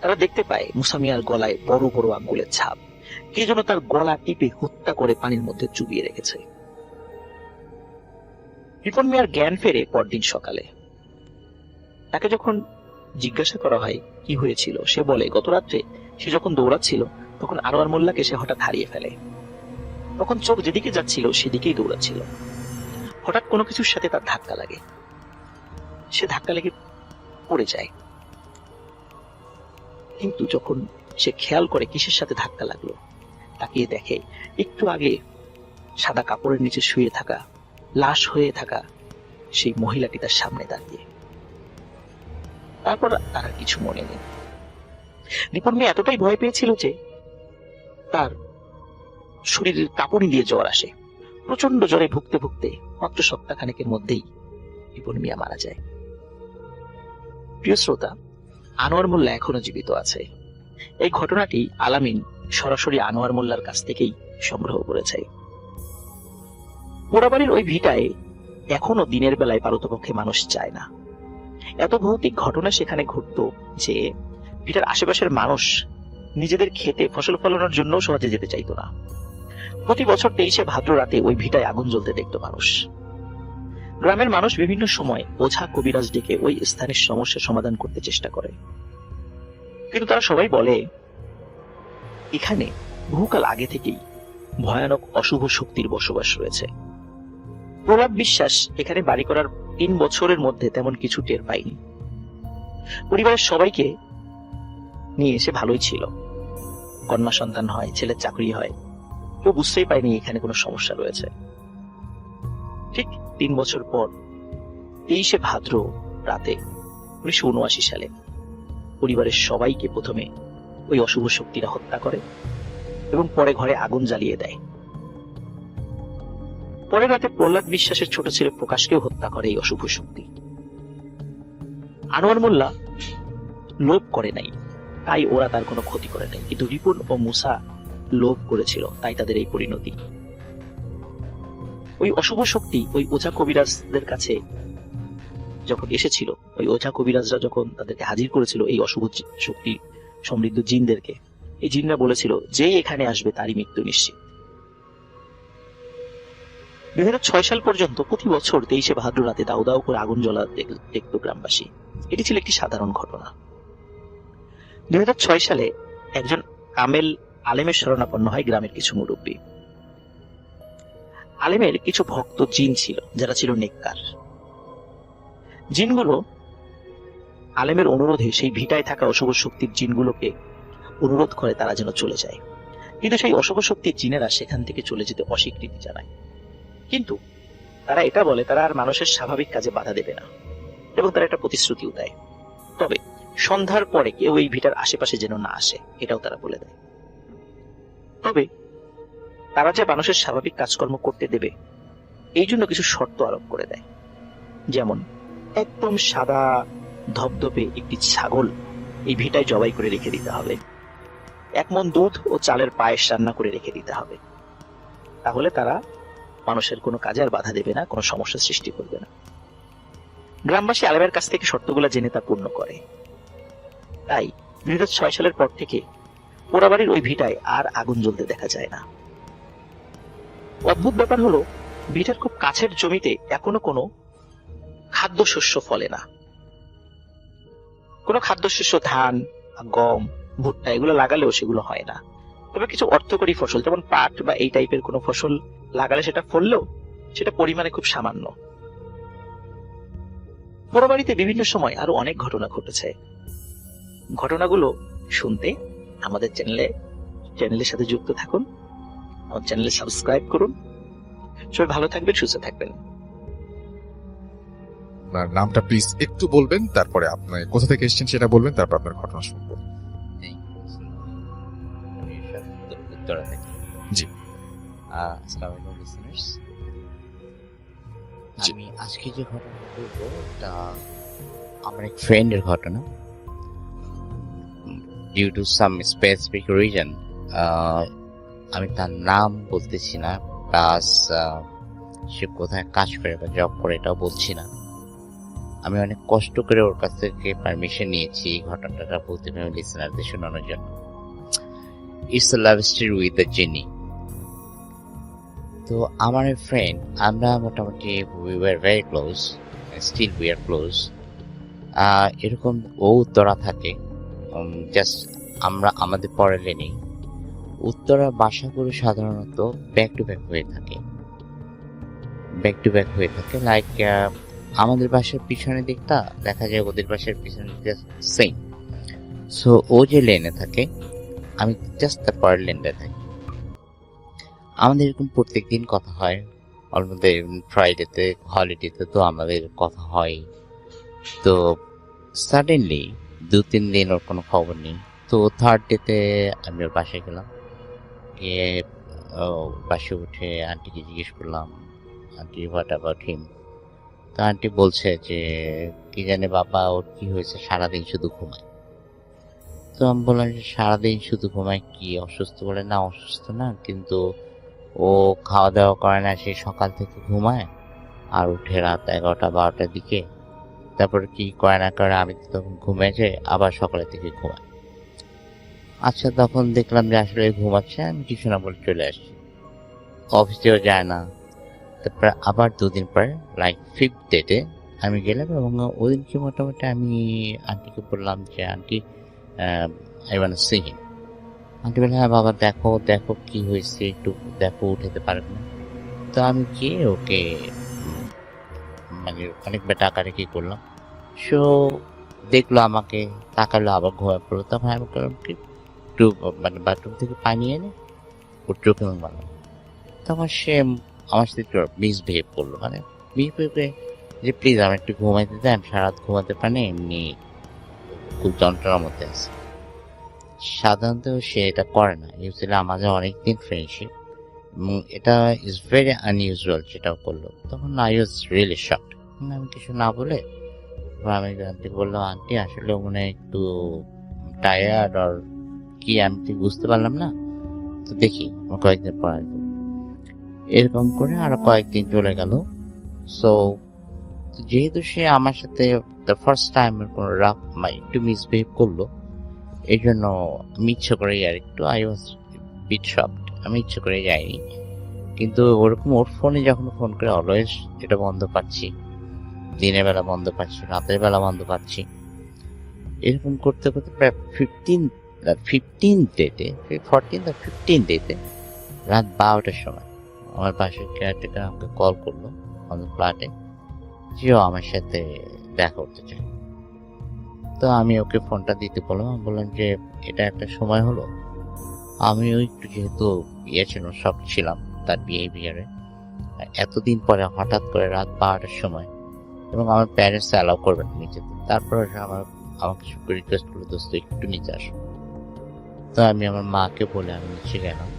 তারা দেখতে পায় মুসা মিয়ার গলায় বড় বড় আঙ্গুলের ছাপ। কে যেন তার গলা টিপে হত্যা করে পানির মধ্যে চুবিয়ে রেখেছে। রিপন মিয়ার জ্ঞান ফেরে পরদিন সকালে। তাকে যখন জিজ্ঞাসা করা হয় কি হয়েছিল, সে বলে গত রাত্রে সে যখন দৌড়াচ্ছিল তখন আনোয়ার মোল্লাকে সে হঠাৎ হারিয়ে ফেলে। তখন চোখ যেদিকে যাচ্ছিল সেদিকেই দৌড়াচ্ছিল। হঠাৎ কোনো কিছুর সাথে তার ধাক্কা লাগে, সে ধাক্কা লেগে পড়ে যায়। কিন্তু যখন সে খেয়াল করে কিসের সাথে ধাক্কা লাগলো, তাকিয়ে দেখে একটু আগে সাদা কাপড়ের নিচে শুয়ে থাকা, লাশ হয়ে থাকা সেই মহিলাটি তার সামনে দাঁড়িয়ে। তারপর তার আর কিছু মনে নেই। রিপন মেয়ে এতটাই ভয় পেয়েছিল যে তার শরীরের কাঁপুনি দিয়ে জ্বর আসে। প্রচন্ড জ্বরে ভুগতে ভুগতে মাত্র সপ্তাহখানেকের মধ্যেই রিপন মিয়া মারা যায়। প্রিয় শ্রোতা, আনোয়ার মোল্লা এখনো জীবিত আছে। এই ঘটনাটি আলামিন সরাসরি আনোয়ার মোল্লার কাছ থেকেই সংগ্রহ করেছে। পোড়াবাড়ির ওই ভিটায় এখনো দিনের বেলায় পারতপক্ষে মানুষ যায় না। এত ভৌতিক ঘটনা সেখানে ঘটতো যে ভিটার আশেপাশের মানুষ নিজেদের খেতে ফসল ফলানোর জন্য সহজে যেতে চাইতো না। প্রতি বছর 23শে ভাদ্র রাতে ওই ভিটায় আগুন জ্বলতে দেখতো মানুষ। গ্রামের মানুষ বিভিন্ন সময় ওঝা কবিরাজ ডেকে ওই স্থানের সমস্যা সমাধান করতে চেষ্টা করে, কিন্তু তারা সবাই বলে এখানে বহুকাল আগে থেকেই ভয়ানক অশুভ শক্তির বসবাস রয়েছে। প্রলাপ বিশ্বাস এখানে বাড়ি করার 3 বছরের মধ্যে তেমন কিছু টের পায়নি। পরিবারের সবাইকে নিয়ে এসে ভালোই ছিল, কন্যা সন্তান হয়, ছেলের চাকরি হয়, কেউ বুঝতেই পারেনি এখানে কোনো সমস্যা রয়েছে। ঠিক 3 বছর পর 23শে ভাদ্র রাতে 1979 সালে পরিবারের সবাইকে প্রথমে ওই অশুভ শক্তিরা হত্যা করে এবং পরে ঘরে আগুন জ্বালিয়ে দেয়। পরের রাতে প্রহ্লাদ বিশ্বাসের ছোট ছেলে প্রকাশকেও হত্যা করে এই অশুভ শক্তি। আনোয়ার মোল্লা লোভ করে নাই, তাই ওরা তার কোনো ক্ষতি করে নাই, কিন্তু রিপন ও মুসা লোভ করেছিল, তাই তাদের এই পরিণতি। ওই অশুভ শক্তি ওই ওঝা কবিরাজদের কাছে যখন এসেছিল, ওই ওঝা কবিরাজরা যখন তাদেরকে হাজির করেছিল এই অশুভ শক্তি সমৃদ্ধ জিনদেরকে, এই জিনরা বলেছিল যে এখানে আসবে তারই মৃত্যু নিশ্চিত। 2006 সাল পর্যন্ত প্রতি বছর 23শে ভাদ্র রাতে দাউ দাউ করে আগুন জ্বলা দেখত গ্রামবাসী। এটি ছিল একটি সাধারণ ঘটনা। 2006 সালে একজন কামেল আলেমের শরণাপন্ন হয় গ্রামের কিছু মুরব্বী। আলেমের কিছু ভক্ত জিন ছিল যারা ছিল নেককার। জিনগুলো আলেমের অনুরোধে সেই ভিটায় থাকা অশুভ শক্তির জিনগুলোকে অনুরোধ করে তারা যেন চলে যায়, কিন্তু সেই অশুভ শক্তির জিনেরা সেখান থেকে চলে যেতে অস্বীকৃতি জানায়। কিন্তু তারা এটা বলে তারা আর মানুষের স্বাভাবিক কাজে বাধা দেবে না, এবং তারা একটা প্রতিশ্রুতিও দেয়, তবে সন্ধ্যার পরে কেউ এই ভিটার আশেপাশে যেন না আসে, এটাও তারা বলে দেয়। তবে তারা যে মানুষের স্বাভাবিক কাজকর্ম করতে দেবে এই জন্য কিছু শর্ত আরোপ করে দেয়, যেমন একদম সাদা ধবধবে একটি ছাগল এই ভিটায় জবাই করে রেখে দিতে হবে, 1 মণ দুধ ও চালের পায়েস রান্না করে রেখে দিতে হবে, তাহলে তারা মানুষের কোনো কাজে আর বাধা দেবে না, কোনো সমস্যার সৃষ্টি করবে না। গ্রামবাসী আলেমের কাছ থেকে শর্তগুলো জেনে তা পূর্ণ করে। তাই 2006 সালের পর থেকে পোড়াবাড়ির ওই ভিটায় আর আগুন জ্বলতে দেখা যায় না। অদ্ভুত ব্যাপার হলো, ভিটার খুব কাছের জমিতে এখনো কোনো খাদ্যশস্য ফলে না। কোনো খাদ্যশস্য, ধান, গম, ভুট্টা এগুলো লাগালেও সেগুলো হয় না। তবে কিছু অর্থকরী ফসল যেমন পাট বা এই টাইপের কোনো ফসল লাগালে সেটা ফললেও সেটা পরিমাণে খুব সামান্য। পোড়াবাড়িতে বিভিন্ন সময় আরো অনেক ঘটনা ঘটেছে। ঘটনাগুলো শুনতে আমাদের চ্যানেলের সাথে যুক্ত থাকুন, আমার চ্যানেলে সাবস্ক্রাইব করুন। সবাই ভালো থাকবেন, সুস্থ থাকবেন। আপনার নামটা প্লিজ একটু বলবেন, তারপরে আপনি কোথা থেকে এসেছেন সেটা বলবেন, তারপর আপনার ঘটনা শুনবো। উত্তরা থেকে। জি। আসসালামু আলাইকুম লিসেনার্স। জি। আমি আজকে যে ঘটনা বলবো এটা আমার এক ফ্রেন্ডের ঘটনা। Due to some specific reason আমি তার নাম বলতেছি না, প্লাস সে কোথায় কাজ করে বা জব করে এটাও বলছি না। আমি অনেক কষ্ট করে ওর কাছ থেকে পারমিশন নিয়েছি এই ঘটনাটা বলতে পারি লিসেনারদের শোনানোর জন্য। It's a love story with a genie. তো আমার ফ্রেন্ড, আমরা মোটামুটি we were very close, still we are close. এরকম ও উত্তরা থাকে, জাস্ট আমরা আমাদের পরে নেই। উত্তরার বাসাগুলো সাধারণত ব্যাক টু ব্যাক হয়ে থাকে, লাইক আমাদের বাসার পিছনের দিকটা দেখা যায় ওদের বাসার পিছনের দিকটা সেম। সো ও যে লেনে থাকে, আমি জাস্ট তার পরের লেনটা থাকি। আমাদের এরকম প্রত্যেকদিন কথা হয়, অলমোস্ট ফ্রাইডেতে হলিডেতে তো আমাদের কথা হয়। তো সাডেনলি 2-3 দিন ওর কোনো খবর নেই। তো থার্ড ডেতে আমি ওর বাসায় গেলাম, গিয়ে বাসে উঠে আন্টিকে জিজ্ঞেস করলাম, আন্টি হোয়াট অ্যাবাউট হিম? তো আন্টি বলছে যে কি জানে বাবা, ওর কি হয়েছে, সারাদিন শুধু ঘুমায়। তো আমি বললাম যে সারাদিন শুধু ঘুমায়, কি অসুস্থ? বলে না, অসুস্থ না, কিন্তু ও খাওয়া দাওয়া করে না, সে সকাল থেকে ঘুমায় আর উঠে রাত 11টা-12টার দিকে, তারপরে কি করে না করে আমি তো তখন ঘুমিয়ে যাই, আবার সকালের থেকে ঘুমায়। আচ্ছা, তখন দেখলাম যে আসলে ঘুমাচ্ছে, আমি কিছু না বলে চলে আসছি, অফিসেও যায় না। তারপরে আবার 2 দিন পরে লাইক 5th ডেটে আমি গেলাম, এবং ওদিনকে মোটামুটি আমি আন্টিকে বললাম যে aunty I want to see him. Aunty বলে হ্যাঁ বাবা, দেখো দেখো কি হয়েছে, একটু দেখো, উঠাতে পারবে না। তো আমি গিয়ে ওকে মানে অনেকবার টাকাটাকি করলাম। সো দেখলো আমাকে, তাকালো, আবার ঘুমিয়ে পড়লো। তখন আমি বললাম কি, একটু মানে বাথরুম থেকে পানি এনে ওর চোখে বানালাম। তখন সে আমার সাথে একটু মিসবিহেভ করলো, মানে মিসবিহেভ যে প্লিজ আমি একটু ঘুমাইতে দেন, সারা রাত ঘুমাতে পারি, এমনি খুব যন্ত্রণার মধ্যে আছে। সাধারণত সে এটা করে না, ইউজুয়ালি আমাদের অনেকদিন ফ্রেন্ডশিপ, এবং এটা ইজ ভেরি আনইউজুয়াল যেটাও করলো। তখন আই ওয়াজ রিয়েলি শকড। আমি কিছু না বলে আমি আন্টিকে বললাম, আন্টি আসলে মনে হয় একটু টায়ার্ড আর কি, আমি ঠিক বুঝতে পারলাম না, তো দেখি কয়েকদিন পর আসবো। এরকম করে আরো কয়েকদিন চলে গেল। সো যেহেতু সে আমার সাথে দ্য ফার্স্ট টাইম কোনো রাফ একটু মিসবিহেভ করলো, এই জন্য আমি ইচ্ছে করে আর একটু আই ওয়াজ বিট শকড, আমি ইচ্ছে করে যাইনি। কিন্তু ওরকম ওর ফোনে যখন ফোন করে অলওয়েজ এটা বন্ধ পাচ্ছি, দিনের বেলা বন্ধ পাচ্ছি, রাতের বেলা বন্ধ পাচ্ছি। এরকম করতে করতে প্রায় 15 ডেটে, 14 বা 15 ডেটে রাত 12টার সময় আমার বাসার কেয়ারটেকার আমাকে কল করলো আমাদের ফ্ল্যাটে, যে ও আমার সাথে দেখা করতে চায়। তো আমি ওকে ফোনটা দিতে বললাম, আমি বললাম যে এটা একটা সময় হলো, আমি ওই একটু যেহেতু ছিল, শক ছিলাম তার বিহেভিয়ারে, এতদিন পরে হঠাৎ করে রাত 12টার সময়, এবং আমার প্যারেন্টস অ্যালাউ করবেন নিচেতে। তারপরে আমাকে রিকোয়েস্ট করলো, দোস্ত একটু নিচে আসো। তো আমি আমার মাকে বলে আমি নিচে গেলাম।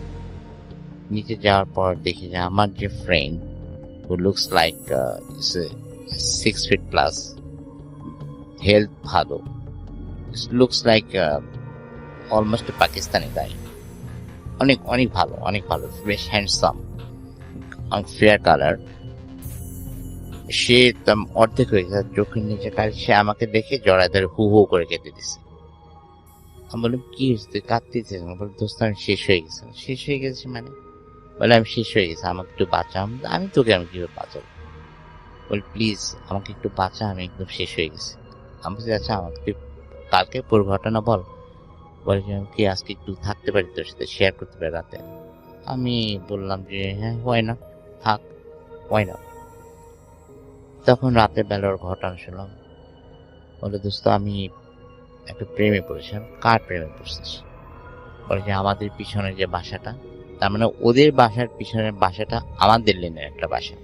নিচে যাওয়ার পর দেখি যে আমার যে friend, who looks like 6 feet plus, health ভালো, looks like almost a Pakistani guy, অনেক অনেক ভালো, অনেক ভালো, বেশ হ্যান্ডসাম, ফেয়ার কালার। সে অর্ধেক হয়ে গেছে, চোখের নিচে কালি। সে আমাকে দেখে জড়ায় ধরে হু হু করে কেঁদে দিছে। আমি বললাম কি হয়েছে, তুই কাঁদতেছিস? বলে দোস্ত আমি শেষ হয়ে গেছি। শেষ হয়ে গেছি মানে? বলে আমি শেষ হয়ে গেছি, আমাকে একটু বাঁচা। আমি তোকে আমি কিভাবে বাঁচাবো? বলে প্লিজ আমাকে একটু বাঁচা, আমি একদম শেষ হয়ে গেছি। আমি বলছি আচ্ছা আমাকে তুই কালকে পুরো ঘটনা বল। বলে যে আমি কি আজকে একটু থাকতে পারি তোর সাথে, শেয়ার করতে পারি রাতে? আমি বললাম যে হ্যাঁ হয় না, থাক, হয় না। তখন রাতের বেলা ওর ঘটনা শুনলাম। বলে দোস্ত আমি একটা প্রেমে পড়েছিলাম। কার প্রেমে পড়ছিস? বলে যে আমাদের পিছনে যে বাসাটা, তার মানে ওদের বাসার পিছনের বাসাটা আমাদের লেনের একটা বাসা,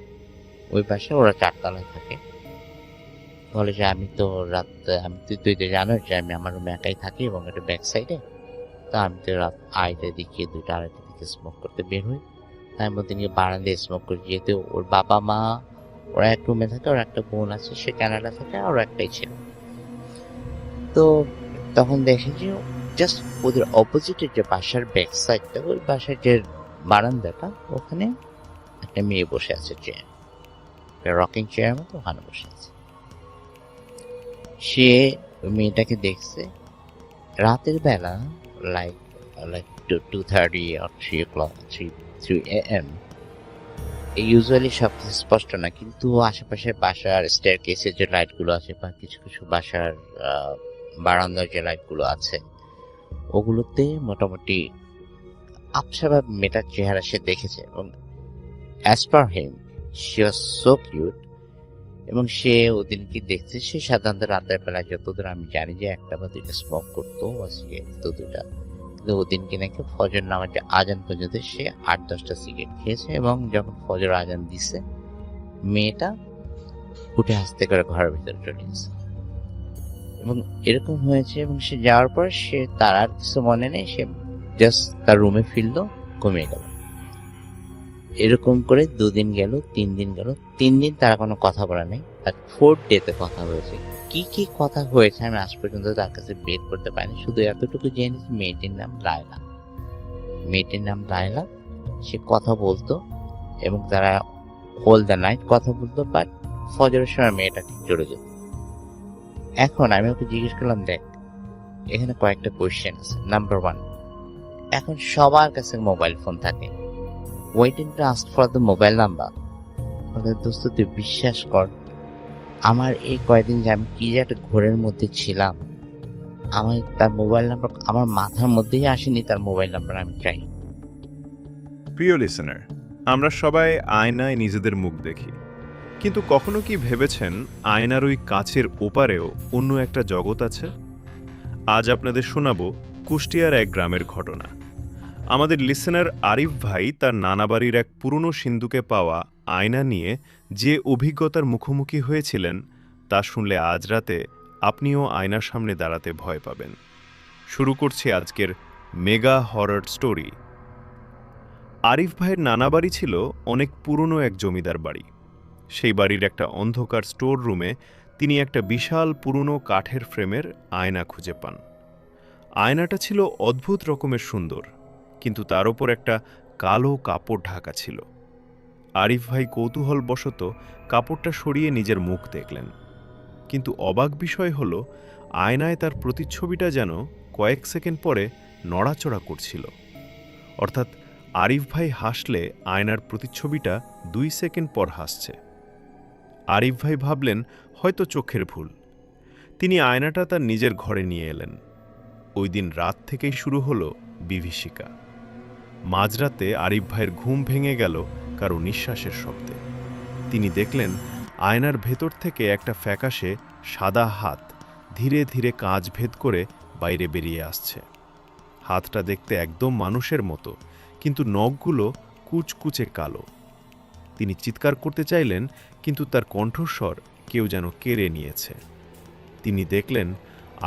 ওই বাসায় ওরা 4 তলায় থাকে। বলে যে আমি তো রাত, তুই তো জানো যে আমি আমার রুমে একাই থাকি এবং একটা ব্যাক সাইডে, তা আমি তো রাত 2টার দিকে 2:30টার দিকে স্মোক করতে বের হই। তার মধ্যে নিয়ে বারান্দায় স্মোক করি, যেহেতু ওর বাবা মা ওরা এক রুমে থাকে, ওর একটা বোন আছে, সে কানাডা থাকে, আর ওর একটাই ছিল। তো তখন দেখে যে জাস্ট ওদের অপোজিটের যে বাসার ব্যাক সাইডটা, ওই বাসার যে বারান্দাটা, ওখানে একটা মেয়ে বসে আছে, চেয়ার, রকিং চেয়ার মতো ওখানে বসে আছে। সে মেয়েটাকে দেখছে রাতের বেলা, লাইক 2:30 or 3 AM। ইউজুয়ালি সব কিছু স্পষ্ট না, কিন্তু আশেপাশের বাসার স্টেয়ার কেসের যে লাইট গুলো আছে, বা কিছু কিছু বাসার বারান্দার যে লাইট গুলো আছে, ওগুলোতে মোটামুটি আবছাভাবে মেয়েটার চেহারা সে দেখেছে এবং as per him she was so cute. এবং সে ওদিনকে দেখছে সে সাধারণত রাতের বেলা যতদূর আমি জানি যে একটা বা দুইটা স্মোক করতো বা সিগারেট তো দুইটা, কিন্তু ওদিনকে নাকি ফজর নামাজে আজান পর্যন্ত সে 8-10টা সিগারেট খেয়েছে। এবং যখন ফজর আজান দিছে মেয়েটা উঠে আসতে করে ঘরের ভিতরে চলে গেছে। এবং এরকম হয়েছে এবং সে যাওয়ার পর সে তার আর কিছু মনে নেই, সে জাস্ট তার রুমে ফিরলো, ঘুমিয়ে গেল। এরকম করে 2 দিন গেল, 3 দিন গেল, 3 দিন তারা কোনো কথা বলে নাই। আর 4th ডেতে কথা হয়েছে। কি কি কথা হয়েছে আমি আজ পর্যন্ত তার কাছে বের করতে পারিনি, শুধু এতটুকু জেনেছি মেয়েটির নাম লায়লা। মেয়েটির নাম লায়লা, সে কথা বলতো এবং তারা হোল দ্য নাইট কথা বলতো, বাট ফজরের সময় মেয়েটা ঠিক চলে যেত। এখন আমি ওকে জিজ্ঞেস করলাম, দেখ এখানে কয়েকটা কোয়েশ্চেন আছে। নাম্বার 1, এখন সবার কাছে মোবাইল ফোন থাকে, waiting to ask for the mobile number. দোস্ত তুই বিশ্বাস কর, আমার এই কয়েকদিন যে আমি কি যে একটা ঘোরের মধ্যে ছিলাম, আমার তার মোবাইল নাম্বার আমার মাথার মধ্যেই আসেনি, তার মোবাইল নাম্বার আমি চাই। প্রিয় লিসেনার, আমরা সবাই আয়নায় নিজেদের মুখ দেখি, কিন্তু কখনো কি ভেবেছেন আয়নার ওই কাচের ওপারেও অন্য একটা জগৎ আছে? আজ আপনাদের শোনাবো কুষ্টিয়ার এক গ্রামের ঘটনা। আমাদের লিসেনার আরিফ ভাই তার নানাবাড়ির এক পুরনো সিন্ধুকে পাওয়া আয়না নিয়ে যে অভিজ্ঞতার মুখোমুখি হয়েছিলেন তা শুনলে আজ রাতে আপনিও আয়নার সামনে দাঁড়াতে ভয় পাবেন। শুরু করছি আজকের মেগা হরর স্টোরি। আরিফ ভাইয়ের নানা বাড়ি ছিল অনেক পুরনো এক জমিদার বাড়ি। সেই বাড়ির একটা অন্ধকার স্টোর রুমে তিনি একটা বিশাল পুরনো কাঠের ফ্রেমের আয়না খুঁজে পান। আয়নাটা ছিল অদ্ভুত রকমের সুন্দর, কিন্তু তার ওপর একটা কালো কাপড় ঢাকা ছিল। আরিফ ভাই কৌতূহলবশত কাপড়টা সরিয়ে নিজের মুখ দেখলেন, কিন্তু অবাক বিষয় হল আয়নায় তার প্রতিচ্ছবিটা যেন কয়েক সেকেন্ড পরে নড়াচড়া করছিল। অর্থাৎ আরিফ ভাই হাসলে আয়নার প্রতিচ্ছবিটা 2 সেকেন্ড পর হাসছে। আরিফ ভাই ভাবলেন হয়তো চোখের ভুল। তিনি আয়নাটা তার নিজের ঘরে নিয়ে এলেন। ওই দিন রাত থেকেই শুরু হলো বিভীষিকা। মাঝরাতে আরিফ ভাইয়ের ঘুম ভেঙে গেল কারো নিঃশ্বাসের শব্দে। তিনি দেখলেন আয়নার ভেতর থেকে একটা ফ্যাকাশে সাদা হাত ধীরে ধীরে কাঁচ ভেদ করে বাইরে বেরিয়ে আসছে। হাতটা দেখতে একদম মানুষের মতো, কিন্তু নখগুলো কুচকুচে কালো। তিনি চিৎকার করতে চাইলেন, কিন্তু তার কণ্ঠস্বর কেউ যেন কেড়ে নিয়েছে। তিনি দেখলেন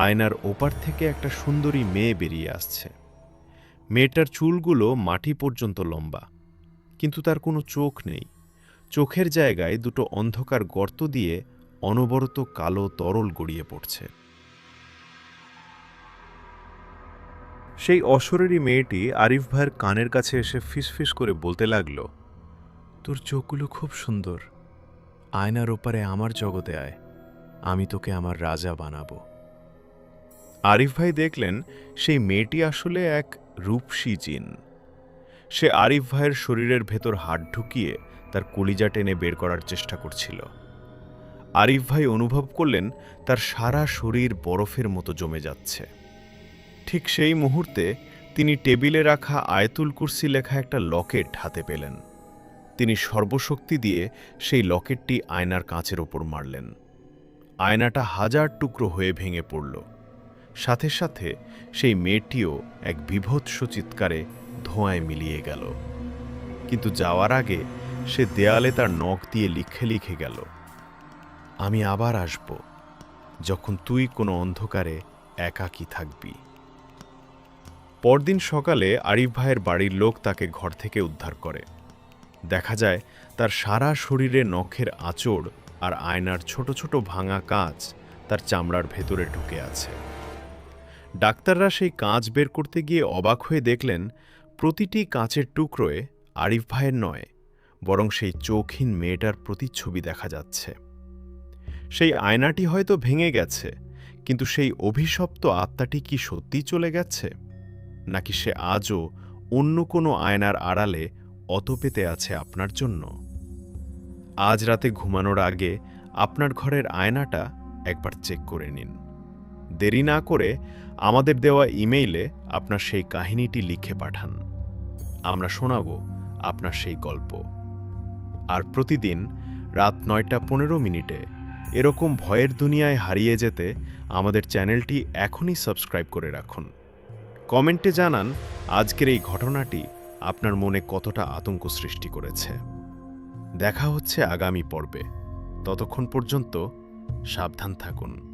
আয়নার ওপার থেকে একটা সুন্দরী মেয়ে বেরিয়ে আসছে। মেয়েটার চুলগুলো মাটি পর্যন্ত লম্বা, কিন্তু তার কোনো চোখ নেই। চোখের জায়গায় দুটো অন্ধকার গর্ত দিয়ে অনবরত কালো তরল গড়িয়ে পড়ছে। সেই অশরীরী মেয়েটি আরিফ ভাইয়ের কানের কাছে এসে ফিসফিস করে বলতে লাগল, তোর চোখগুলো খুব সুন্দর, আয়নার ওপারে আমার জগতে আয়, আমি তোকে আমার রাজা বানাবো। আরিফ ভাই দেখলেন সেই মেয়েটি আসলে এক রূপসী জিন। সে আরিফ ভাইয়ের শরীরের ভেতর হাত ঢুকিয়ে তার কলিজা টেনে বের করার চেষ্টা করছিল। আরিফ ভাই অনুভব করলেন তার সারা শরীর বরফের মতো জমে যাচ্ছে। ঠিক সেই মুহূর্তে তিনি টেবিলে রাখা আয়াতুল কুরসি লেখা একটা লকেট হাতে পেলেন। তিনি সর্বশক্তি দিয়ে সেই লকেটটি আয়নার কাঁচের ওপর মারলেন। আয়নাটা 1000 টুকরো হয়ে ভেঙে পড়ল। সাথে সাথে সেই মেয়েটিও এক বীভৎস চিৎকারে ধোঁয়ায় মিলিয়ে গেল। কিন্তু যাওয়ার আগে সে দেয়ালে তার নখ দিয়ে লিখে লিখে গেল, আমি আবার আসব যখন তুই কোনো অন্ধকারে একাকী থাকবি। পরদিন সকালে আরিফ ভাইয়ের বাড়ির লোক তাকে ঘর থেকে উদ্ধার করে। দেখা যায় তার সারা শরীরে নখের আঁচড় আর আয়নার ছোট ছোট ভাঙা কাঁচ তার চামড়ার ভেতরে ঢুকে আছে। ডাক্তাররা সেই কাঁচ বের করতে গিয়ে অবাক হয়ে দেখলেন প্রতিটি কাঁচের টুকরোয় আরিফ ভাইয়ের নয়, বরং সেই চোখহীন মেয়েটার প্রতিচ্ছবি দেখা যাচ্ছে। সেই আয়নাটি হয়তো ভেঙে গেছে, কিন্তু সেই অভিশপ্ত আত্মাটি কি সত্যিই চলে গেছে, নাকি সে আজও অন্য কোনো আয়নার আড়ালে অত পেতে আছে আপনার জন্য? আজ রাতে ঘুমানোর আগে আপনার ঘরের আয়নাটা একবার চেক করে নিন। দেরি না করে আমাদের দেওয়া ইমেইলে আপনার সেই কাহিনীটি লিখে পাঠান। আমরা শোনাব আপনার সেই গল্প। আর প্রতিদিন রাত 9:15 এরকম ভয়ের দুনিয়ায় হারিয়ে যেতে আমাদের চ্যানেলটি এখনই সাবস্ক্রাইব করে রাখুন। কমেন্টে জানান আজকের এই ঘটনাটি আপনার মনে কতটা আতঙ্ক সৃষ্টি করেছে। দেখা হচ্ছে আগামী পর্বে। ততক্ষণ পর্যন্ত সাবধান থাকুন।